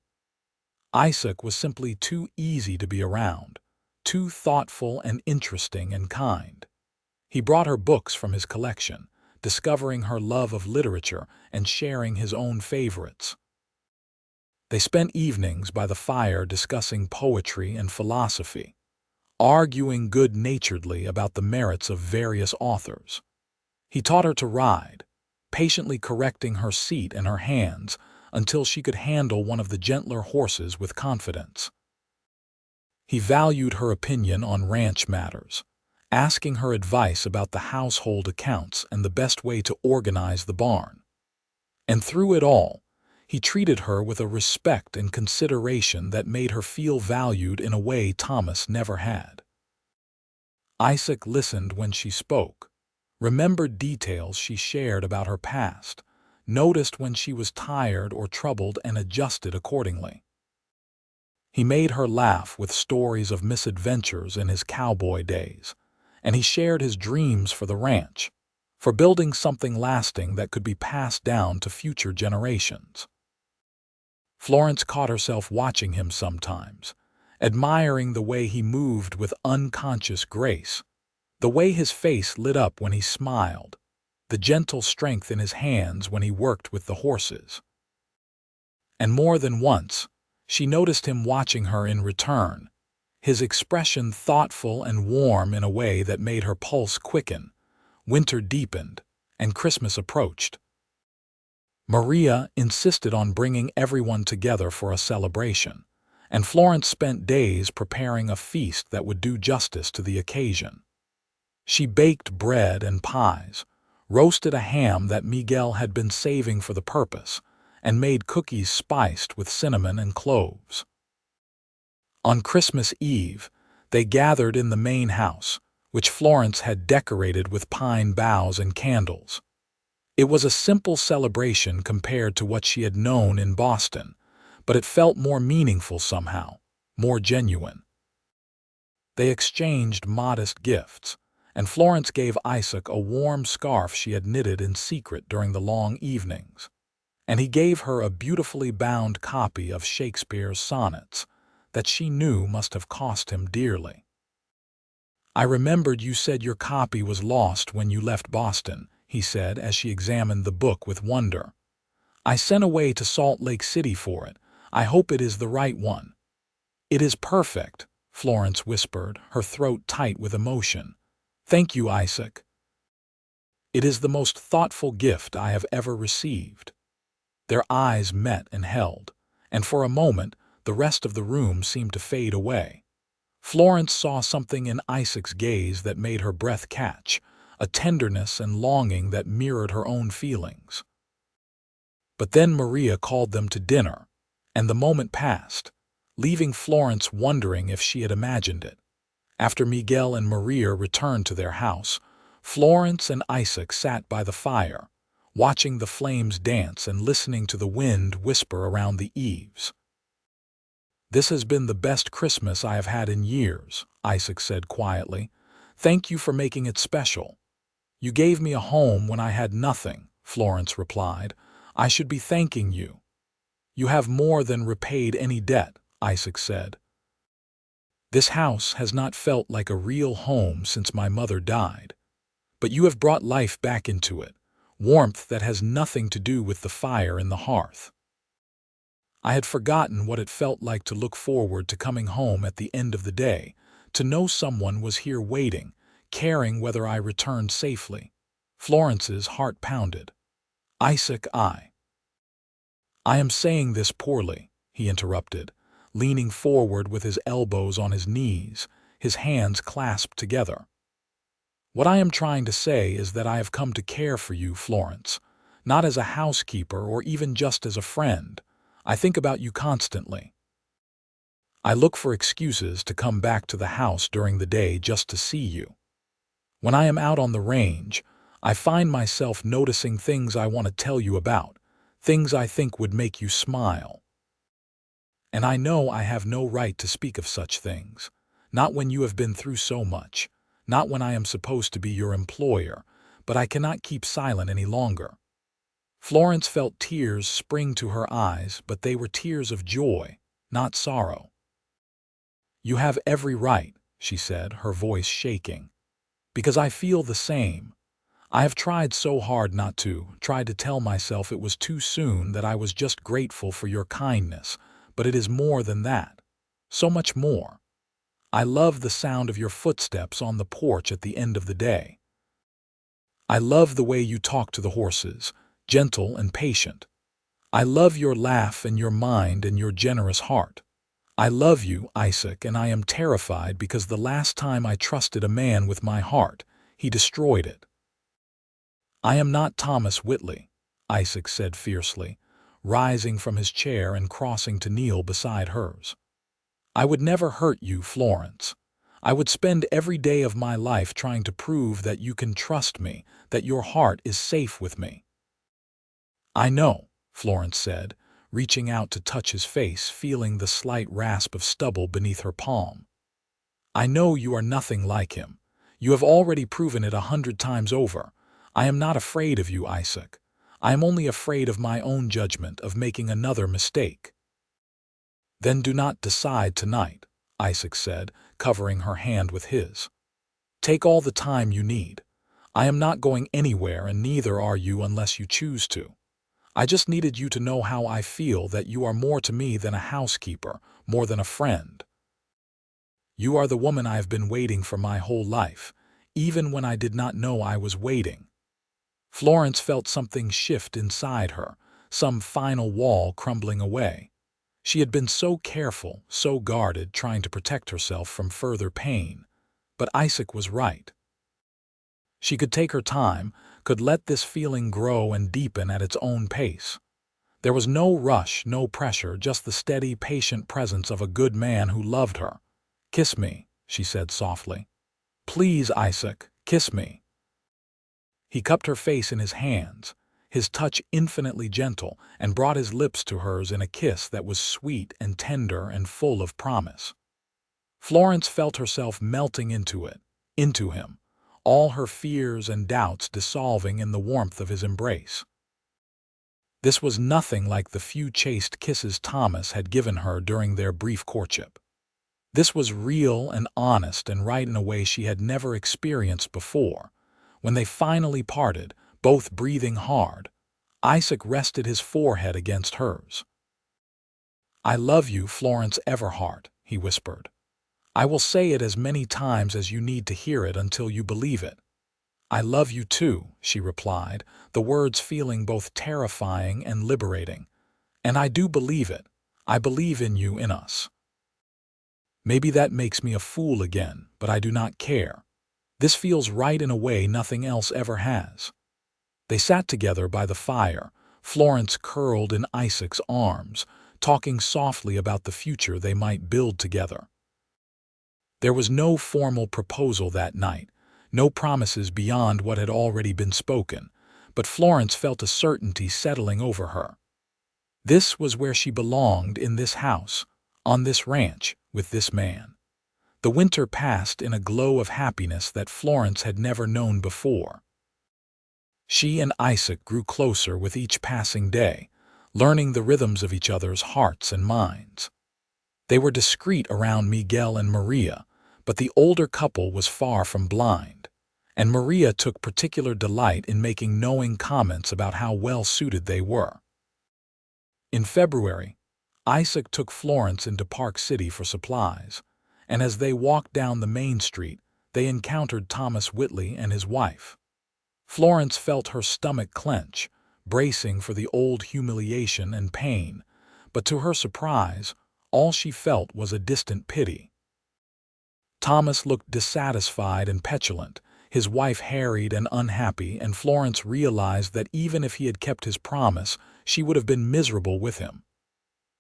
Isaac was simply too easy to be around, too thoughtful and interesting and kind. He brought her books from his collection, discovering her love of literature and sharing his own favorites. They spent evenings by the fire discussing poetry and philosophy, arguing good-naturedly about the merits of various authors. He taught her to ride, patiently correcting her seat and her hands until she could handle one of the gentler horses with confidence. He valued her opinion on ranch matters, asking her advice about the household accounts and the best way to organize the barn. And through it all, he treated her with a respect and consideration that made her feel valued in a way Thomas never had. Isaac listened when she spoke, remembered details she shared about her past, noticed when she was tired or troubled and adjusted accordingly. He made her laugh with stories of misadventures in his cowboy days, and he shared his dreams for the ranch, for building something lasting that could be passed down to future generations. Florence caught herself watching him sometimes, admiring the way he moved with unconscious grace, the way his face lit up when he smiled, the gentle strength in his hands when he worked with the horses. And more than once, she noticed him watching her in return, his expression thoughtful and warm in a way that made her pulse quicken. Winter deepened, and Christmas approached. Maria insisted on bringing everyone together for a celebration, and Florence spent days preparing a feast that would do justice to the occasion. She baked bread and pies, roasted a ham that Miguel had been saving for the purpose, and made cookies spiced with cinnamon and cloves. On Christmas Eve, they gathered in the main house, which Florence had decorated with pine boughs and candles. It was a simple celebration compared to what she had known in Boston, but it felt more meaningful somehow, more genuine. They exchanged modest gifts, and Florence gave Isaac a warm scarf she had knitted in secret during the long evenings, and he gave her a beautifully bound copy of Shakespeare's sonnets that she knew must have cost him dearly. "I remembered you said your copy was lost when you left Boston," he said as she examined the book with wonder. "I sent away to Salt Lake City for it. I hope it is the right one." "It is perfect," Florence whispered, her throat tight with emotion. "Thank you, Isaac. It is the most thoughtful gift I have ever received." Their eyes met and held, and for a moment the rest of the room seemed to fade away. Florence saw something in Isaac's gaze that made her breath catch, a tenderness and longing that mirrored her own feelings. But then Maria called them to dinner, and the moment passed, leaving Florence wondering if she had imagined it. After Miguel and Maria returned to their house, Florence and Isaac sat by the fire, watching the flames dance and listening to the wind whisper around the eaves. "This has been the best Christmas I have had in years," Isaac said quietly. "Thank you for making it special. You gave me a home when I had nothing, Florence replied. I should be thanking you. You have more than repaid any debt, Isaac said. This house has not felt like a real home since my mother died. But you have brought life back into it, warmth that has nothing to do with the fire in the hearth. I had forgotten what it felt like to look forward to coming home at the end of the day, to know someone was here waiting, caring whether I returned safely. Florence's heart pounded. Isaac, I am saying this poorly, he interrupted, leaning forward with his elbows on his knees, his hands clasped together. What I am trying to say is that I have come to care for you, Florence, not as a housekeeper or even just as a friend. I think about you constantly. I look for excuses to come back to the house during the day just to see you. When I am out on the range, I find myself noticing things I want to tell you about, things I think would make you smile. And I know I have no right to speak of such things, not when you have been through so much, not when I am supposed to be your employer, but I cannot keep silent any longer. Florence felt tears spring to her eyes, but they were tears of joy, not sorrow. You have every right, she said, her voice shaking, because I feel the same. I have tried so hard not to, tried to tell myself it was too soon, that I was just grateful for your kindness, but it is more than that, so much more. I love the sound of your footsteps on the porch at the end of the day. I love the way you talk to the horses, gentle and patient. I love your laugh and your mind and your generous heart. I love you, Isaac, and I am terrified because the last time I trusted a man with my heart, he destroyed it. I am not Thomas Whitley, Isaac said fiercely, rising from his chair and crossing to kneel beside hers. I would never hurt you, Florence. I would spend every day of my life trying to prove that you can trust me, that your heart is safe with me. I know, Florence said, reaching out to touch his face, feeling the slight rasp of stubble beneath her palm. I know you are nothing like him. You have already proven it 100 times over. I am not afraid of you, Isaac. I am only afraid of my own judgment, of making another mistake. Then do not decide tonight, Isaac said, covering her hand with his. Take all the time you need. I am not going anywhere, and neither are you unless you choose to. I just needed you to know how I feel, that you are more to me than a housekeeper, more than a friend. You are the woman I have been waiting for my whole life, even when I did not know I was waiting. Florence felt something shift inside her, some final wall crumbling away. She had been so careful, so guarded, trying to protect herself from further pain. But Isaac was right. She could take her time, could let this feeling grow and deepen at its own pace. There was no rush, no pressure, just the steady, patient presence of a good man who loved her. Kiss me, she said softly. Please, Isaac, kiss me. He cupped her face in his hands, his touch infinitely gentle, and brought his lips to hers in a kiss that was sweet and tender and full of promise. Florence felt herself melting into it, into him, all her fears and doubts dissolving in the warmth of his embrace. This was nothing like the few chaste kisses Thomas had given her during their brief courtship. This was real and honest and right in a way she had never experienced before. When they finally parted, both breathing hard, Isaac rested his forehead against hers. I love you, Florence Everhart, he whispered. I will say it as many times as you need to hear it until you believe it. I love you too, she replied, the words feeling both terrifying and liberating. And I do believe it. I believe in you, in us. Maybe that makes me a fool again, but I do not care. This feels right in a way nothing else ever has. They sat together by the fire, Florence curled in Isaac's arms, talking softly about the future they might build together. There was no formal proposal that night, no promises beyond what had already been spoken, but Florence felt a certainty settling over her. This was where she belonged, in this house, on this ranch, with this man. The winter passed in a glow of happiness that Florence had never known before. She and Isaac grew closer with each passing day, learning the rhythms of each other's hearts and minds. They were discreet around Miguel and Maria, but the older couple was far from blind, and Maria took particular delight in making knowing comments about how well-suited they were. In February, Isaac took Florence into Park City for supplies, and as they walked down the main street, they encountered Thomas Whitley and his wife. Florence felt her stomach clench, bracing for the old humiliation and pain, but to her surprise, all she felt was a distant pity. Thomas looked dissatisfied and petulant, his wife harried and unhappy, and Florence realized that even if he had kept his promise, she would have been miserable with him.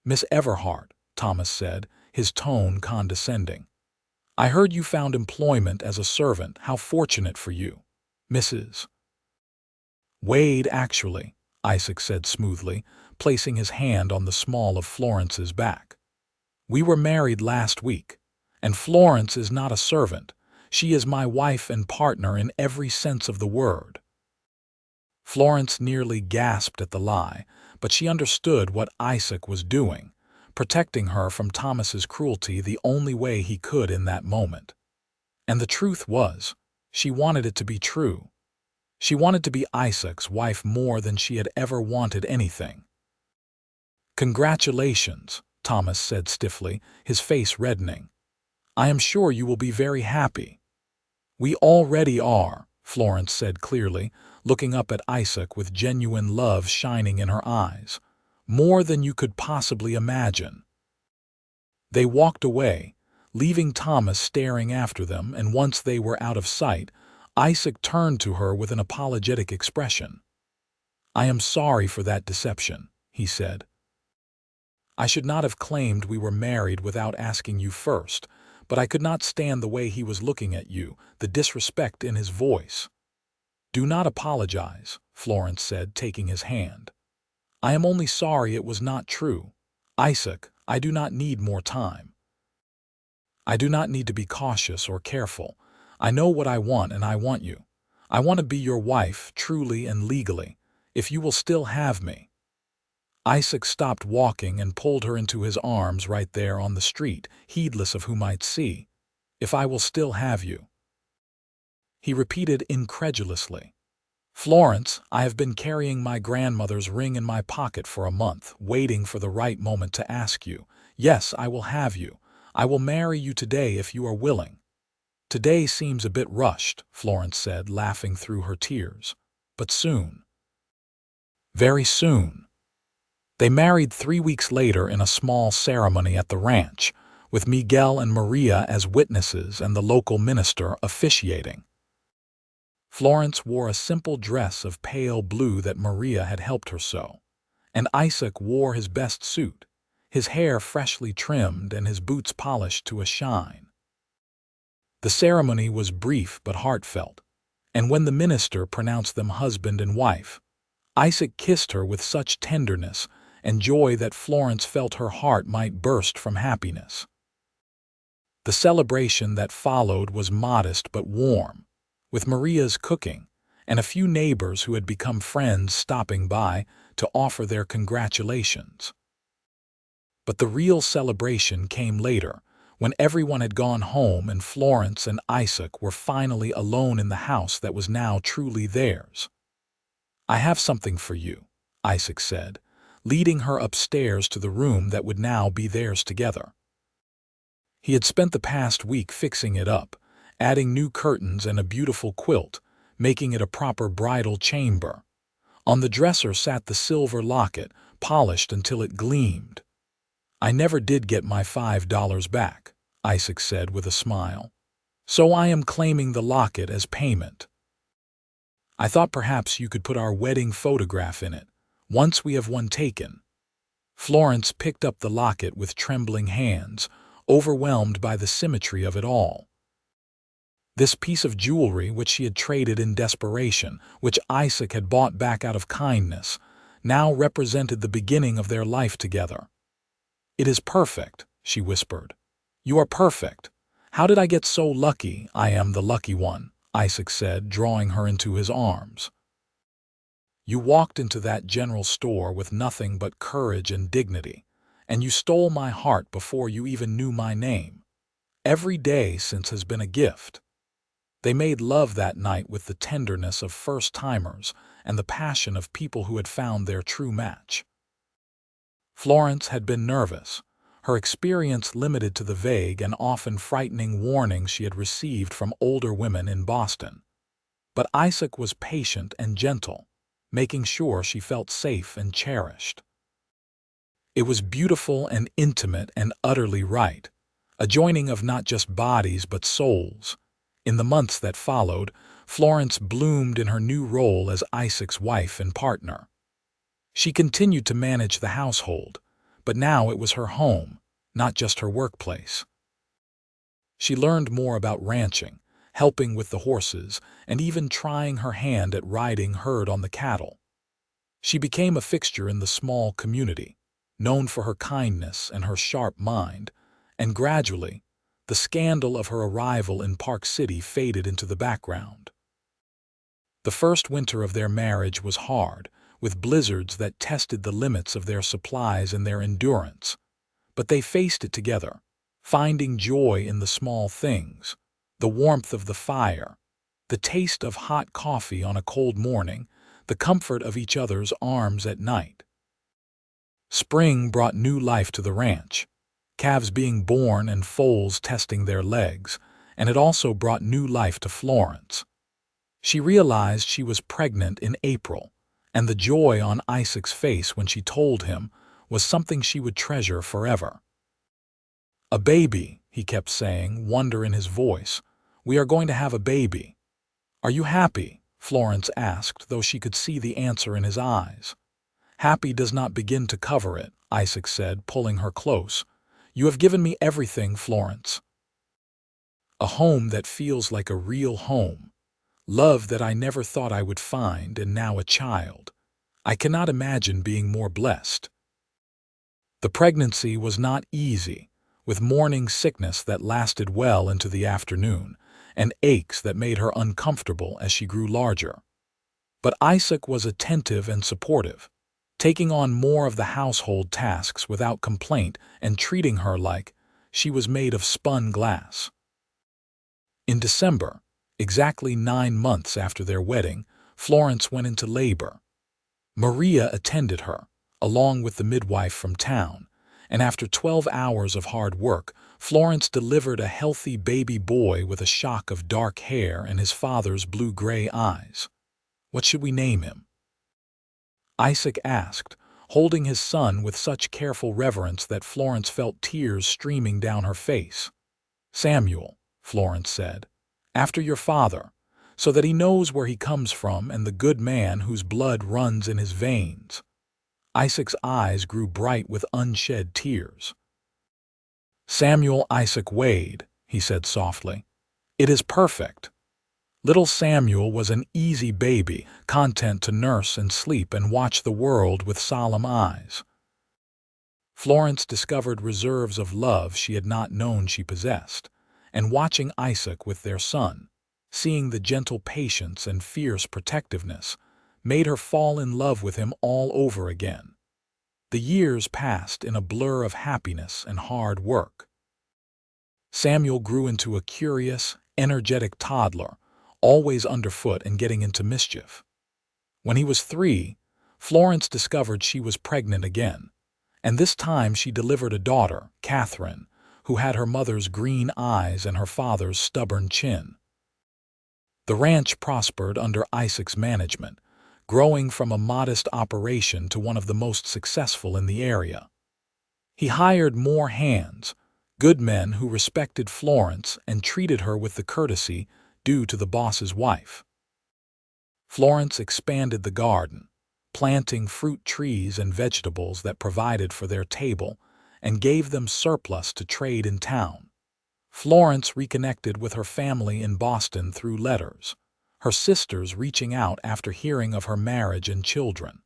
"Miss Everhart," Thomas said, his tone condescending. "I heard you found employment as a servant. How fortunate for you." "Mrs. Wade, actually," Isaac said smoothly, placing his hand on the small of Florence's back. "We were married last week, and Florence is not a servant. She is my wife and partner in every sense of the word." Florence nearly gasped at the lie, but she understood what Isaac was doing, protecting her from Thomas's cruelty the only way he could in that moment. And the truth was, she wanted it to be true. She wanted to be Isaac's wife more than she had ever wanted anything. "Congratulations," Thomas said stiffly, his face reddening. "I am sure you will be very happy." "We already are," Florence said clearly, looking up at Isaac with genuine love shining in her eyes. "More than you could possibly imagine." They walked away, leaving Thomas staring after them, and once they were out of sight, Isaac turned to her with an apologetic expression. "I am sorry for that deception," he said. "I should not have claimed we were married without asking you first, but I could not stand the way he was looking at you, the disrespect in his voice." "Do not apologize," Florence said, taking his hand. "I am only sorry it was not true. Isaac, I do not need more time. I do not need to be cautious or careful. I know what I want, and I want you. I want to be your wife, truly and legally, if you will still have me." Isaac stopped walking and pulled her into his arms right there on the street, heedless of who might see. "If I will still have you," he repeated incredulously. "Florence, I have been carrying my grandmother's ring in my pocket for a month, waiting for the right moment to ask you. Yes, I will have you. I will marry you today if you are willing." "Today seems a bit rushed," Florence said, laughing through her tears. "But soon. Very soon." They married 3 weeks later in a small ceremony at the ranch, with Miguel and Maria as witnesses and the local minister officiating. Florence wore a simple dress of pale blue that Maria had helped her sew, and Isaac wore his best suit, his hair freshly trimmed and his boots polished to a shine. The ceremony was brief but heartfelt, and when the minister pronounced them husband and wife, Isaac kissed her with such tenderness and joy that Florence felt her heart might burst from happiness. The celebration that followed was modest but warm, with Maria's cooking and a few neighbors who had become friends stopping by to offer their congratulations. But the real celebration came later, when everyone had gone home and Florence and Isaac were finally alone in the house that was now truly theirs. "I have something for you," Isaac said, leading her upstairs to the room that would now be theirs together. He had spent the past week fixing it up, adding new curtains and a beautiful quilt, making it a proper bridal chamber. On the dresser sat the silver locket, polished until it gleamed. "I never did get my $5 back," Isaac said with a smile. "So I am claiming the locket as payment. I thought perhaps you could put our wedding photograph in it, once we have one taken." Florence picked up the locket with trembling hands, overwhelmed by the symmetry of it all. This piece of jewelry, which she had traded in desperation, which Isaac had bought back out of kindness, now represented the beginning of their life together. "It is perfect," she whispered. "You are perfect. How did I get so lucky?" "I am the lucky one," Isaac said, drawing her into his arms. You walked into that general store with nothing but courage and dignity, and you stole my heart before you even knew my name. Every day since has been a gift." They made love that night with the tenderness of first-timers and the passion of people who had found their true match. Florence had been nervous, her experience limited to the vague and often frightening warnings she had received from older women in Boston. But Isaac was patient and gentle, making sure she felt safe and cherished. It was beautiful and intimate and utterly right, a joining of not just bodies but souls. In the months that followed, Florence bloomed in her new role as Isaac's wife and partner. She continued to manage the household, but now it was her home, not just her workplace. She learned more about ranching, helping with the horses, and even trying her hand at riding herd on the cattle. She became a fixture in the small community, known for her kindness and her sharp mind, and gradually, the scandal of her arrival in Park City faded into the background. The first winter of their marriage was hard, with blizzards that tested the limits of their supplies and their endurance. But they faced it together, finding joy in the small things, the warmth of the fire, the taste of hot coffee on a cold morning, the comfort of each other's arms at night. Spring brought new life to the ranch, calves being born and foals testing their legs, and it also brought new life to Florence. She realized she was pregnant in April, and the joy on Isaac's face when she told him was something she would treasure forever. "A baby," he kept saying, wonder in his voice. "We are going to have a baby." "Are you happy?" Florence asked, though she could see the answer in his eyes. "Happy does not begin to cover it," Isaac said, pulling her close. "You have given me everything, Florence. A home that feels like a real home. Love that I never thought I would find, and now a child. I cannot imagine being more blessed." The pregnancy was not easy, with morning sickness that lasted well into the afternoon, and aches that made her uncomfortable as she grew larger. But Isaac was attentive and supportive, taking on more of the household tasks without complaint and treating her like she was made of spun glass. In December, exactly 9 months after their wedding, Florence went into labor. Maria attended her, along with the midwife from town, and after 12 hours of hard work, Florence delivered a healthy baby boy with a shock of dark hair and his father's blue-gray eyes. "What should we name him?" Isaac asked, holding his son with such careful reverence that Florence felt tears streaming down her face. "Samuel," Florence said, "after your father, so that he knows where he comes from and the good man whose blood runs in his veins." Isaac's eyes grew bright with unshed tears. "Samuel Isaac Wade," he said softly. "It is perfect." Little Samuel was an easy baby, content to nurse and sleep and watch the world with solemn eyes. Florence discovered reserves of love she had not known she possessed, and watching Isaac with their son, seeing the gentle patience and fierce protectiveness, made her fall in love with him all over again. The years passed in a blur of happiness and hard work. Samuel grew into a curious, energetic toddler, always underfoot and getting into mischief. When he was 3, Florence discovered she was pregnant again, and this time she delivered a daughter, Catherine, who had her mother's green eyes and her father's stubborn chin. The ranch prospered under Isaac's management, growing from a modest operation to one of the most successful in the area. He hired more hands, good men who respected Florence and treated her with the courtesy due to the boss's wife. Florence expanded the garden, planting fruit trees and vegetables that provided for their table and gave them surplus to trade in town. Florence reconnected with her family in Boston through letters, her sisters reaching out after hearing of her marriage and children.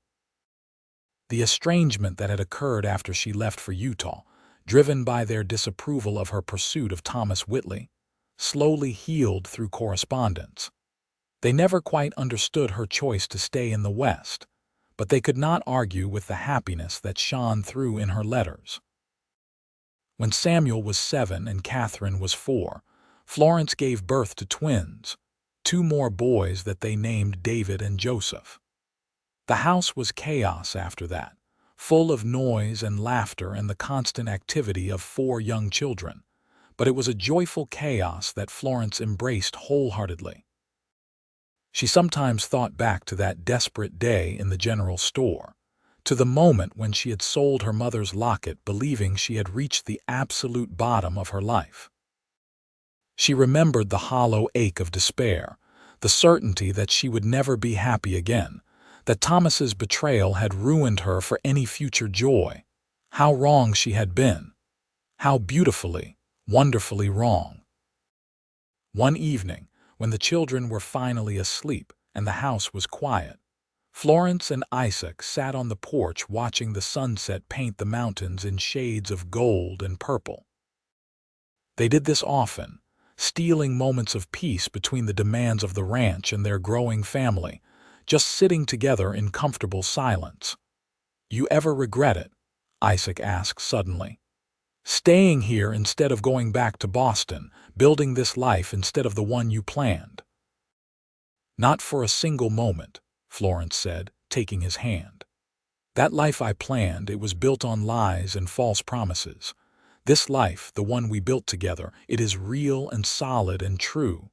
The estrangement that had occurred after she left for Utah, driven by their disapproval of her pursuit of Thomas Whitley, slowly healed through correspondence. They never quite understood her choice to stay in the West, but they could not argue with the happiness that shone through in her letters. When Samuel was 7 and Catherine was 4, Florence gave birth to twins, 2 more boys that they named David and Joseph. The house was chaos after that, full of noise and laughter and the constant activity of 4 young children, but it was a joyful chaos that Florence embraced wholeheartedly. She sometimes thought back to that desperate day in the general store, to the moment when she had sold her mother's locket believing she had reached the absolute bottom of her life. She remembered the hollow ache of despair, the certainty that she would never be happy again, that Thomas's betrayal had ruined her for any future joy. How wrong she had been. How beautifully, wonderfully wrong. One evening, when the children were finally asleep and the house was quiet, Florence and Isaac sat on the porch watching the sunset paint the mountains in shades of gold and purple. They did this often, stealing moments of peace between the demands of the ranch and their growing family, just sitting together in comfortable silence. "You ever regret it?" Isaac asked suddenly. "Staying here instead of going back to Boston, building this life instead of the one you planned?" "Not for a single moment," Florence said, taking his hand. "That life I planned, it was built on lies and false promises. This life, the one we built together, it is real and solid and true.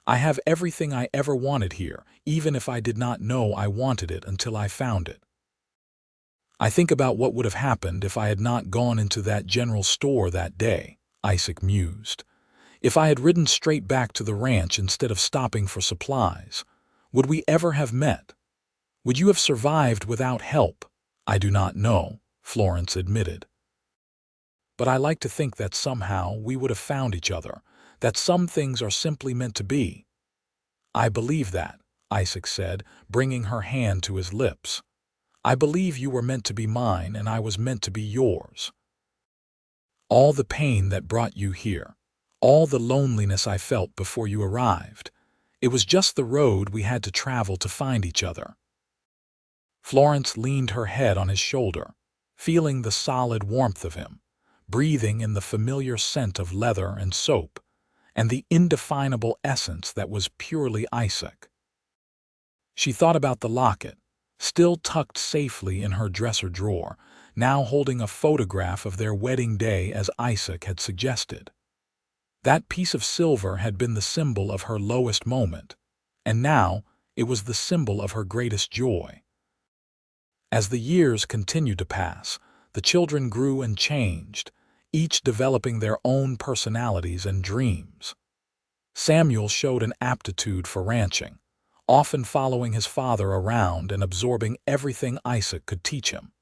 I have everything I ever wanted here, even if I did not know I wanted it until I found it. I think about what would have happened if I had not gone into that general store that day," Isaac mused. "If I had ridden straight back to the ranch instead of stopping for supplies, would we ever have met? Would you have survived without help?" "I do not know," Florence admitted. "But I like to think that somehow we would have found each other, that some things are simply meant to be." "I believe that," Isaac said, bringing her hand to his lips. "I believe you were meant to be mine and I was meant to be yours. All the pain that brought you here, all the loneliness I felt before you arrived, it was just the road we had to travel to find each other." Florence leaned her head on his shoulder, feeling the solid warmth of him, breathing in the familiar scent of leather and soap, and the indefinable essence that was purely Isaac. She thought about the locket, still tucked safely in her dresser drawer, now holding a photograph of their wedding day as Isaac had suggested. That piece of silver had been the symbol of her lowest moment, and now it was the symbol of her greatest joy. As the years continued to pass, the children grew and changed, each developing their own personalities and dreams. Samuel showed an aptitude for ranching, often following his father around and absorbing everything Isaac could teach him.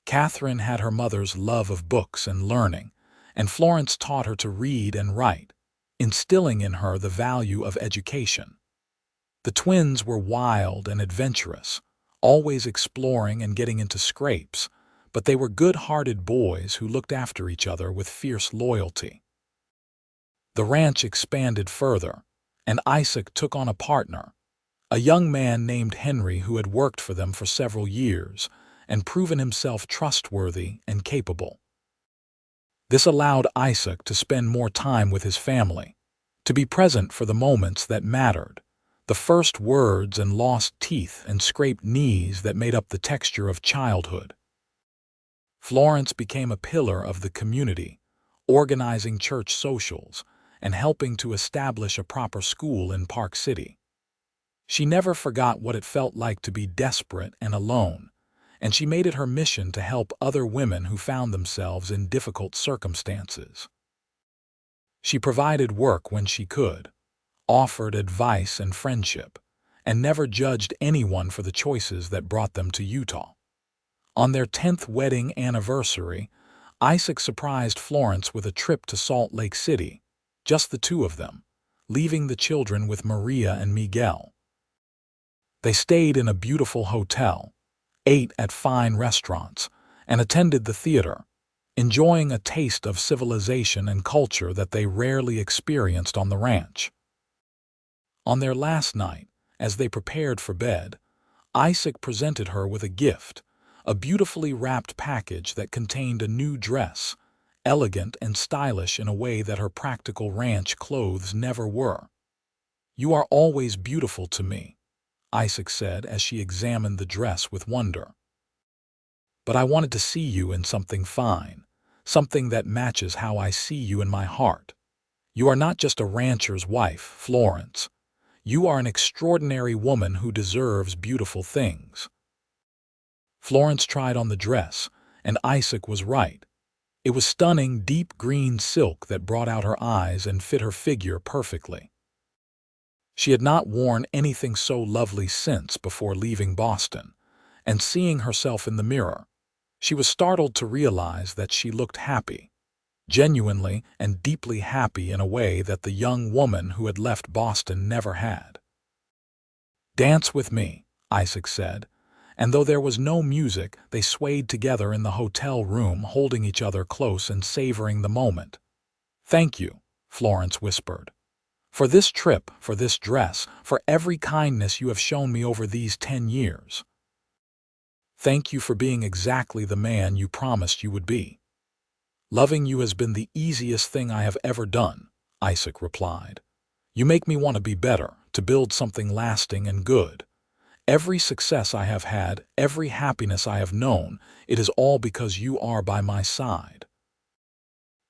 Catherine had her mother's love of books and learning, and Florence taught her to read and write, instilling in her the value of education. The twins were wild and adventurous, always exploring and getting into scrapes, but they were good-hearted boys who looked after each other with fierce loyalty. The ranch expanded further, and Isaac took on a partner, a young man named Henry who had worked for them for several years and proven himself trustworthy and capable. This allowed Isaac to spend more time with his family, to be present for the moments that mattered, the first words and lost teeth and scraped knees that made up the texture of childhood. Florence became a pillar of the community, organizing church socials and helping to establish a proper school in Park City. She never forgot what it felt like to be desperate and alone, and she made it her mission to help other women who found themselves in difficult circumstances. She provided work when she could, offered advice and friendship, and never judged anyone for the choices that brought them to Utah. On their 10th wedding anniversary, Isaac surprised Florence with a trip to Salt Lake City, just the two of them, leaving the children with Maria and Miguel. They stayed in a beautiful hotel, ate at fine restaurants, and attended the theater, enjoying a taste of civilization and culture that they rarely experienced on the ranch. On their last night, as they prepared for bed, Isaac presented her with a gift, a beautifully wrapped package that contained a new dress, elegant and stylish in a way that her practical ranch clothes never were. "You are always beautiful to me," Isaac said as she examined the dress with wonder. "But I wanted to see you in something fine, something that matches how I see you in my heart. You are not just a rancher's wife, Florence. You are an extraordinary woman who deserves beautiful things." Florence tried on the dress, and Isaac was right. It was stunning deep green silk that brought out her eyes and fit her figure perfectly. She had not worn anything so lovely since before leaving Boston, and seeing herself in the mirror, she was startled to realize that she looked happy, genuinely and deeply happy in a way that the young woman who had left Boston never had. "Dance with me," Isaac said, and though there was no music, they swayed together in the hotel room, holding each other close and savoring the moment. "Thank you," Florence whispered. "For this trip, for this dress, for every kindness you have shown me over these 10 years. Thank you for being exactly the man you promised you would be." "Loving you has been the easiest thing I have ever done," Isaac replied. "You make me want to be better, to build something lasting and good. Every success I have had, every happiness I have known, it is all because you are by my side."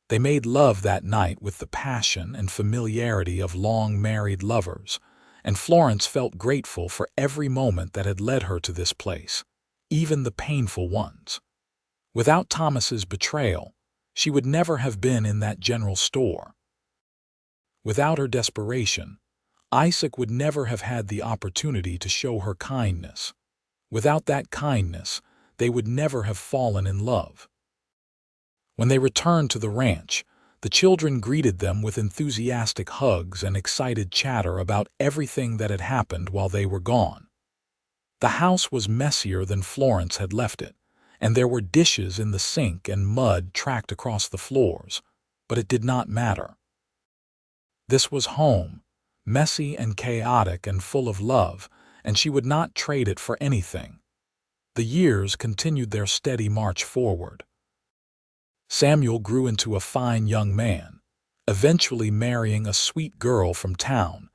They made love that night with the passion and familiarity of long married lovers, and Florence felt grateful for every moment that had led her to this place, even the painful ones. Without Thomas's betrayal, she would never have been in that general store. Without her desperation, Isaac would never have had the opportunity to show her kindness. Without that kindness, they would never have fallen in love. When they returned to the ranch, the children greeted them with enthusiastic hugs and excited chatter about everything that had happened while they were gone. The house was messier than Florence had left it, and there were dishes in the sink and mud tracked across the floors, but it did not matter. This was home, messy and chaotic and full of love, and she would not trade it for anything. The years continued their steady march forward. Samuel grew into a fine young man, eventually marrying a sweet girl from town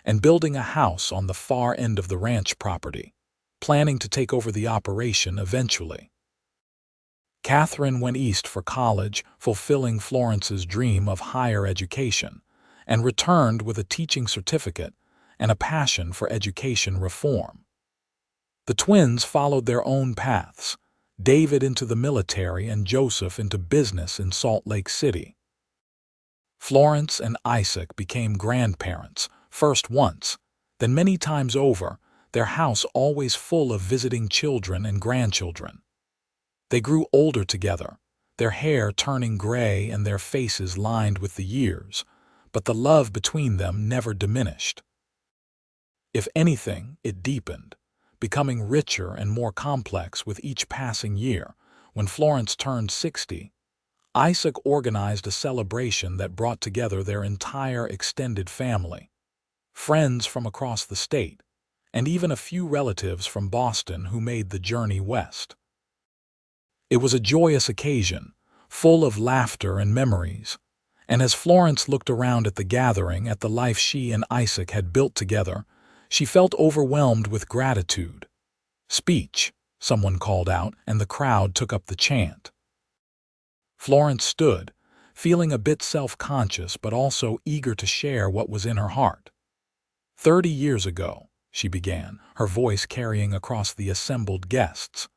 and building a house on the far end of the ranch property, planning to take over the operation eventually. Catherine went east for college, fulfilling Florence's dream of higher education, and returned with a teaching certificate and a passion for education reform. The twins followed their own paths, David into the military and Joseph into business in Salt Lake City. Florence and Isaac became grandparents, first once, then many times over, their house always full of visiting children and grandchildren. They grew older together, their hair turning gray and their faces lined with the years, but the love between them never diminished. If anything, it deepened, becoming richer and more complex with each passing year. When Florence turned 60, Isaac organized a celebration that brought together their entire extended family, friends from across the state, and even a few relatives from Boston who made the journey west. It was a joyous occasion, full of laughter and memories, and as Florence looked around at the gathering, at the life she and Isaac had built together, she felt overwhelmed with gratitude. "Speech," someone called out, and the crowd took up the chant. Florence stood, feeling a bit self-conscious but also eager to share what was in her heart. 30 years ago, she began, her voice carrying across the assembled guests,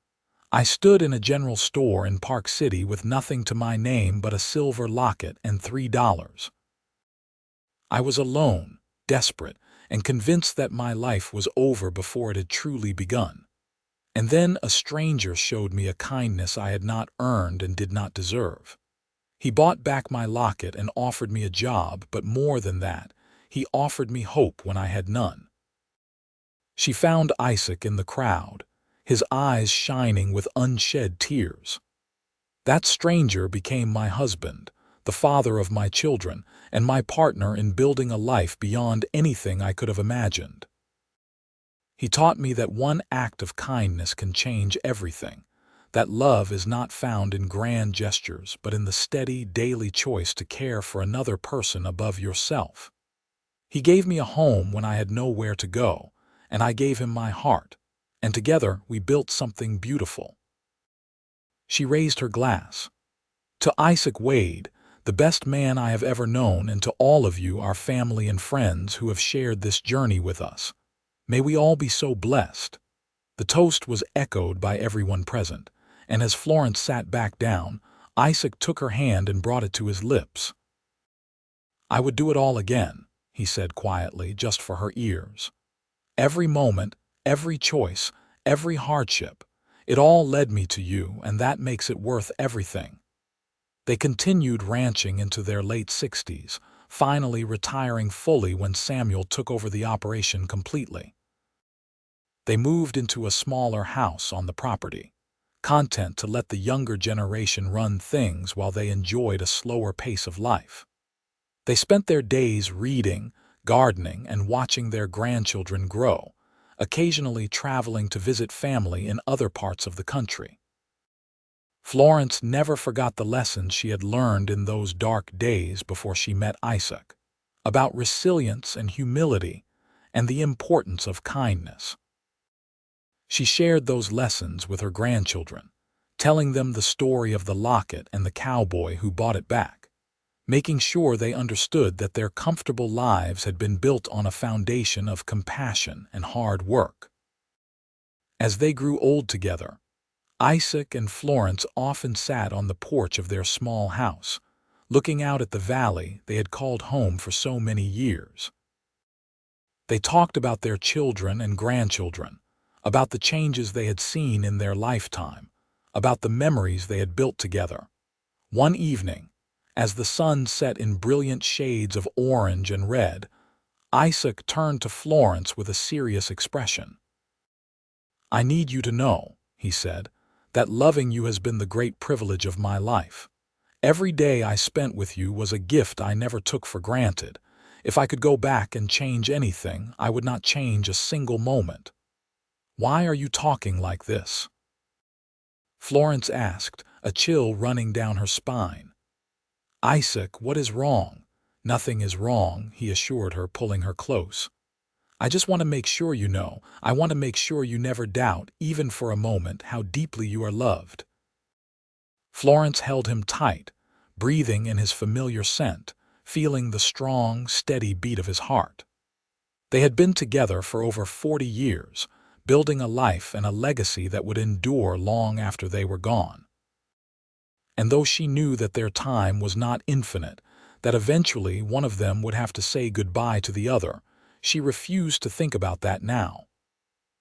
I stood in a general store in Park City with nothing to my name but a silver locket and $3. I was alone, desperate, and convinced that my life was over before it had truly begun. And then a stranger showed me a kindness I had not earned and did not deserve. He bought back my locket and offered me a job, but more than that, he offered me hope when I had none. She found Isaac in the crowd, his eyes shining with unshed tears. That stranger became my husband, the father of my children, and my partner in building a life beyond anything I could have imagined. He taught me that one act of kindness can change everything, that love is not found in grand gestures but in the steady, daily choice to care for another person above yourself. He gave me a home when I had nowhere to go, and I gave him my heart, and together we built something beautiful. She raised her glass. To Isaac Wade, the best man I have ever known, and to all of you, our family and friends who have shared this journey with us. May we all be so blessed. The toast was echoed by everyone present, and as Florence sat back down, Isaac took her hand and brought it to his lips. "I would do it all again," he said quietly, just for her ears. "Every moment, every choice, every hardship, it all led me to you, and that makes it worth everything." They continued ranching into their late 60s, finally retiring fully when Samuel took over the operation completely. They moved into a smaller house on the property, content to let the younger generation run things while they enjoyed a slower pace of life. They spent their days reading, gardening, and watching their grandchildren grow, occasionally traveling to visit family in other parts of the country. Florence never forgot the lessons she had learned in those dark days before she met Isaac, about resilience and humility and the importance of kindness. She shared those lessons with her grandchildren, telling them the story of the locket and the cowboy who bought it back, making sure they understood that their comfortable lives had been built on a foundation of compassion and hard work. As they grew old together, Isaac and Florence often sat on the porch of their small house, looking out at the valley they had called home for so many years. They talked about their children and grandchildren, about the changes they had seen in their lifetime, about the memories they had built together. One evening, as the sun set in brilliant shades of orange and red, Isaac turned to Florence with a serious expression. "I need you to know," he said, "that loving you has been the great privilege of my life. Every day I spent with you was a gift I never took for granted. If I could go back and change anything, I would not change a single moment." "Why are you talking like this?" Florence asked, a chill running down her spine. "Isaac, what is wrong?" "Nothing is wrong," he assured her, pulling her close. "I just want to make sure you know. I want to make sure you never doubt, even for a moment, how deeply you are loved." Florence held him tight, breathing in his familiar scent, feeling the strong, steady beat of his heart. They had been together for over 40 years, building a life and a legacy that would endure long after they were gone. And though she knew that their time was not infinite, that eventually one of them would have to say goodbye to the other, she refused to think about that now.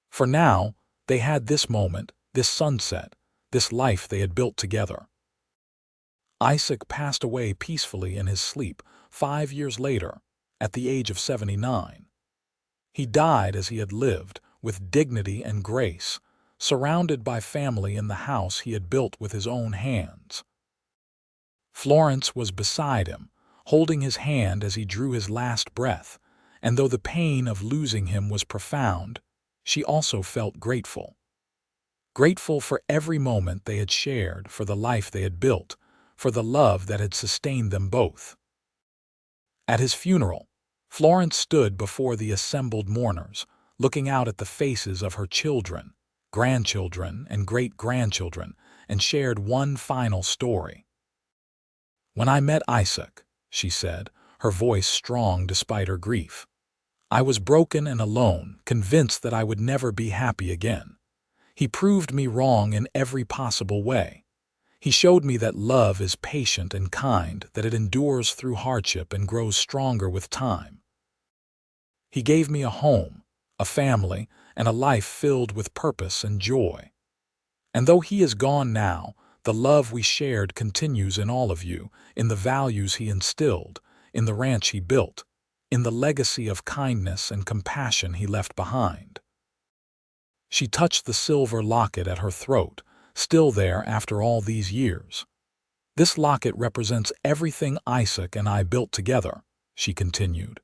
For now, they had this moment, this sunset, this life they had built together. Isaac passed away peacefully in his sleep 5 years later, at the age of 79. He died as he had lived, with dignity and grace, surrounded by family in the house he had built with his own hands. Florence was beside him, holding his hand as he drew his last breath, and though the pain of losing him was profound, she also felt grateful. Grateful for every moment they had shared, for the life they had built, for the love that had sustained them both. At his funeral, Florence stood before the assembled mourners, looking out at the faces of her children, grandchildren, and great-grandchildren, and shared one final story. "When I met Isaac," she said, her voice strong despite her grief, "I was broken and alone, convinced that I would never be happy again. He proved me wrong in every possible way. He showed me that love is patient and kind, that it endures through hardship and grows stronger with time. He gave me a home, a family, and a life filled with purpose and joy. And though he is gone now, the love we shared continues in all of you, in the values he instilled, in the ranch he built, in the legacy of kindness and compassion he left behind." She touched the silver locket at her throat, still there after all these years. This locket represents everything Isaac and I built together, she continued.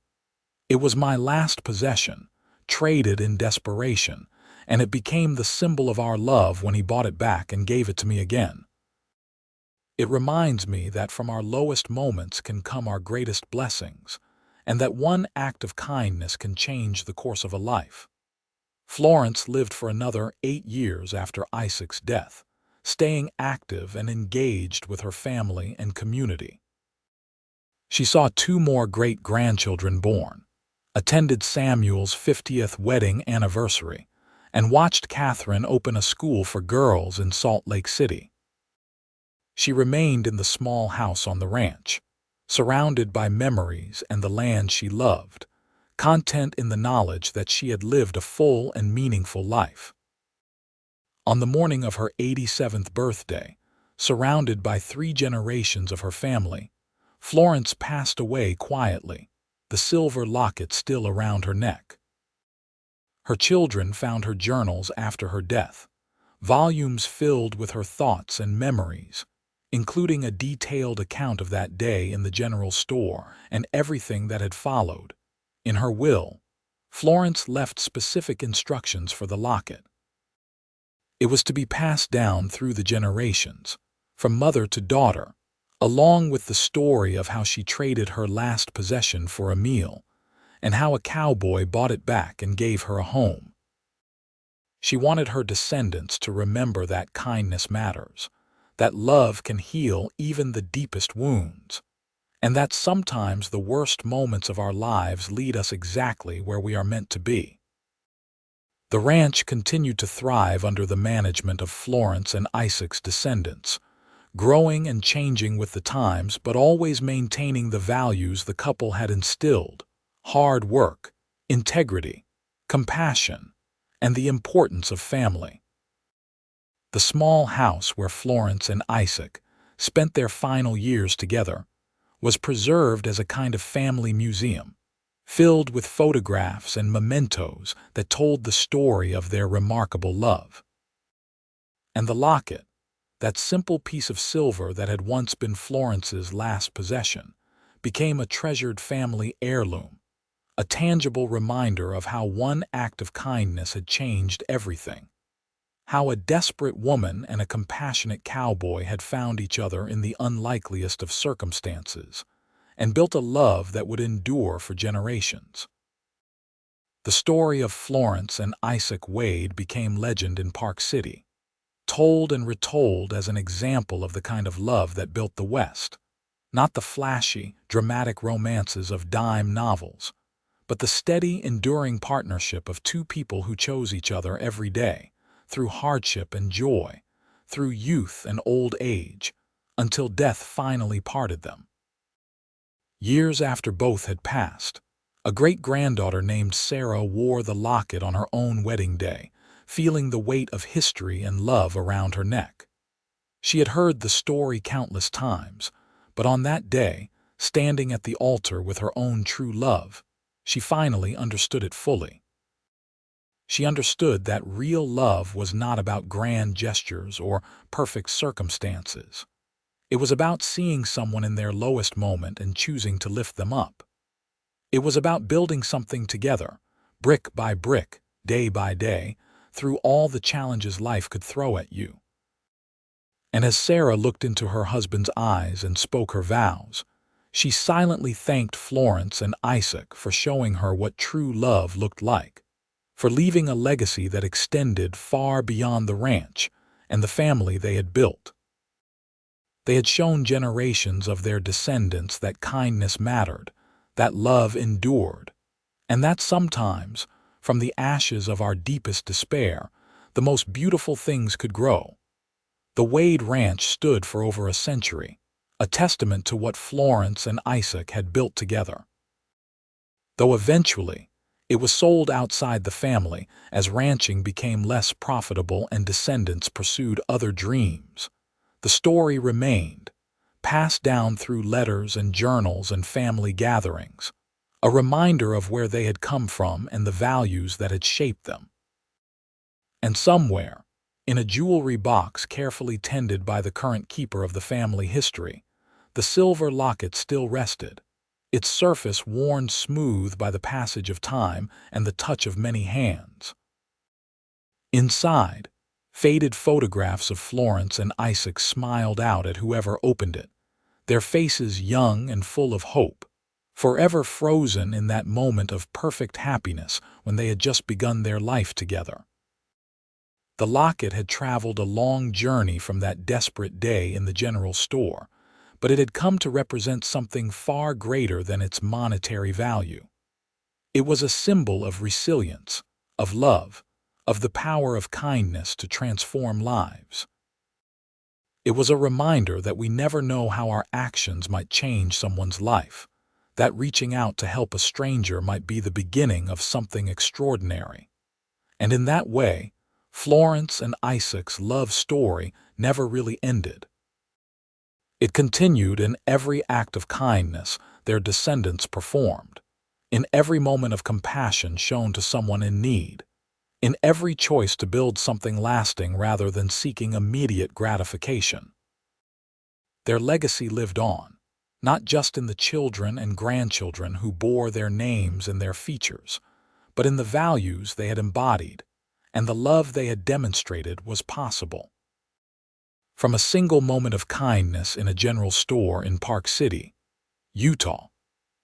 It was my last possession, traded in desperation, and it became the symbol of our love when he bought it back and gave it to me again. It reminds me that from our lowest moments can come our greatest blessings, and that one act of kindness can change the course of a life. Florence lived for another 8 years after Isaac's death, staying active and engaged with her family and community. She saw 2 more great-grandchildren born, attended Samuel's 50th wedding anniversary, and watched Catherine open a school for girls in Salt Lake City. She remained in the small house on the ranch, surrounded by memories and the land she loved, content in the knowledge that she had lived a full and meaningful life. On the morning of her 87th birthday, surrounded by 3 generations of her family, Florence passed away quietly, the silver locket still around her neck. Her children found her journals after her death, volumes filled with her thoughts and memories, including a detailed account of that day in the general store and everything that had followed. In her will, Florence left specific instructions for the locket. It was to be passed down through the generations, from mother to daughter, along with the story of how she traded her last possession for a meal, and how a cowboy bought it back and gave her a home. She wanted her descendants to remember that kindness matters, that love can heal even the deepest wounds, and that sometimes the worst moments of our lives lead us exactly where we are meant to be. The ranch continued to thrive under the management of Florence and Isaac's descendants, growing and changing with the times but always maintaining the values the couple had instilled: hard work, integrity, compassion, and the importance of family. The small house where Florence and Isaac spent their final years together was preserved as a kind of family museum, filled with photographs and mementos that told the story of their remarkable love. And the locket, that simple piece of silver that had once been Florence's last possession, became a treasured family heirloom, a tangible reminder of how one act of kindness had changed everything. How a desperate woman and a compassionate cowboy had found each other in the unlikeliest of circumstances and built a love that would endure for generations. The story of Florence and Isaac Wade became legend in Park City, told and retold as an example of the kind of love that built the West, not the flashy, dramatic romances of dime novels, but the steady, enduring partnership of 2 people who chose each other every day, through hardship and joy, through youth and old age, until death finally parted them. Years after both had passed, a great-granddaughter named Sarah wore the locket on her own wedding day, feeling the weight of history and love around her neck. She had heard the story countless times, but on that day, standing at the altar with her own true love, she finally understood it fully. She understood that real love was not about grand gestures or perfect circumstances. It was about seeing someone in their lowest moment and choosing to lift them up. It was about building something together, brick by brick, day by day, through all the challenges life could throw at you. And as Sarah looked into her husband's eyes and spoke her vows, she silently thanked Florence and Isaac for showing her what true love looked like, for leaving a legacy that extended far beyond the ranch and the family they had built. They had shown generations of their descendants that kindness mattered, that love endured, and that sometimes, from the ashes of our deepest despair, the most beautiful things could grow. The Wade Ranch stood for over a century, a testament to what Florence and Isaac had built together. Though eventually, it was sold outside the family as ranching became less profitable and descendants pursued other dreams, the story remained, passed down through letters and journals and family gatherings, a reminder of where they had come from and the values that had shaped them. And somewhere, In a jewelry box carefully tended by the current keeper of the family history, the silver locket still rested, its surface worn smooth by the passage of time and the touch of many hands. Inside, faded photographs of Florence and Isaac smiled out at whoever opened it, their faces young and full of hope, forever frozen in that moment of perfect happiness when they had just begun their life together. The locket had traveled a long journey from that desperate day in the general store, but it had come to represent something far greater than its monetary value. It was a symbol of resilience, of love, of the power of kindness to transform lives. It was a reminder that we never know how our actions might change someone's life, that reaching out to help a stranger might be the beginning of something extraordinary. And in that way, Florence and Isaac's love story never really ended. It continued in every act of kindness their descendants performed, in every moment of compassion shown to someone in need, in every choice to build something lasting rather than seeking immediate gratification. Their legacy lived on, not just in the children and grandchildren who bore their names and their features, but in the values they had embodied, and the love they had demonstrated was possible. From a single moment of kindness in a general store in Park City, Utah,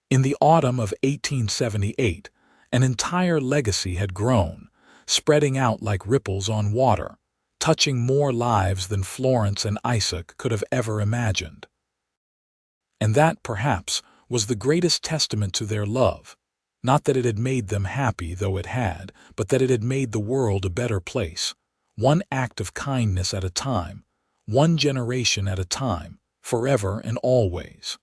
in the autumn of 1878, an entire legacy had grown, spreading out like ripples on water, touching more lives than Florence and Isaac could have ever imagined. And that, perhaps, was the greatest testament to their love. Not that it had made them happy, though it had, but that it had made the world a better place, one act of kindness at a time, one generation at a time, forever and always.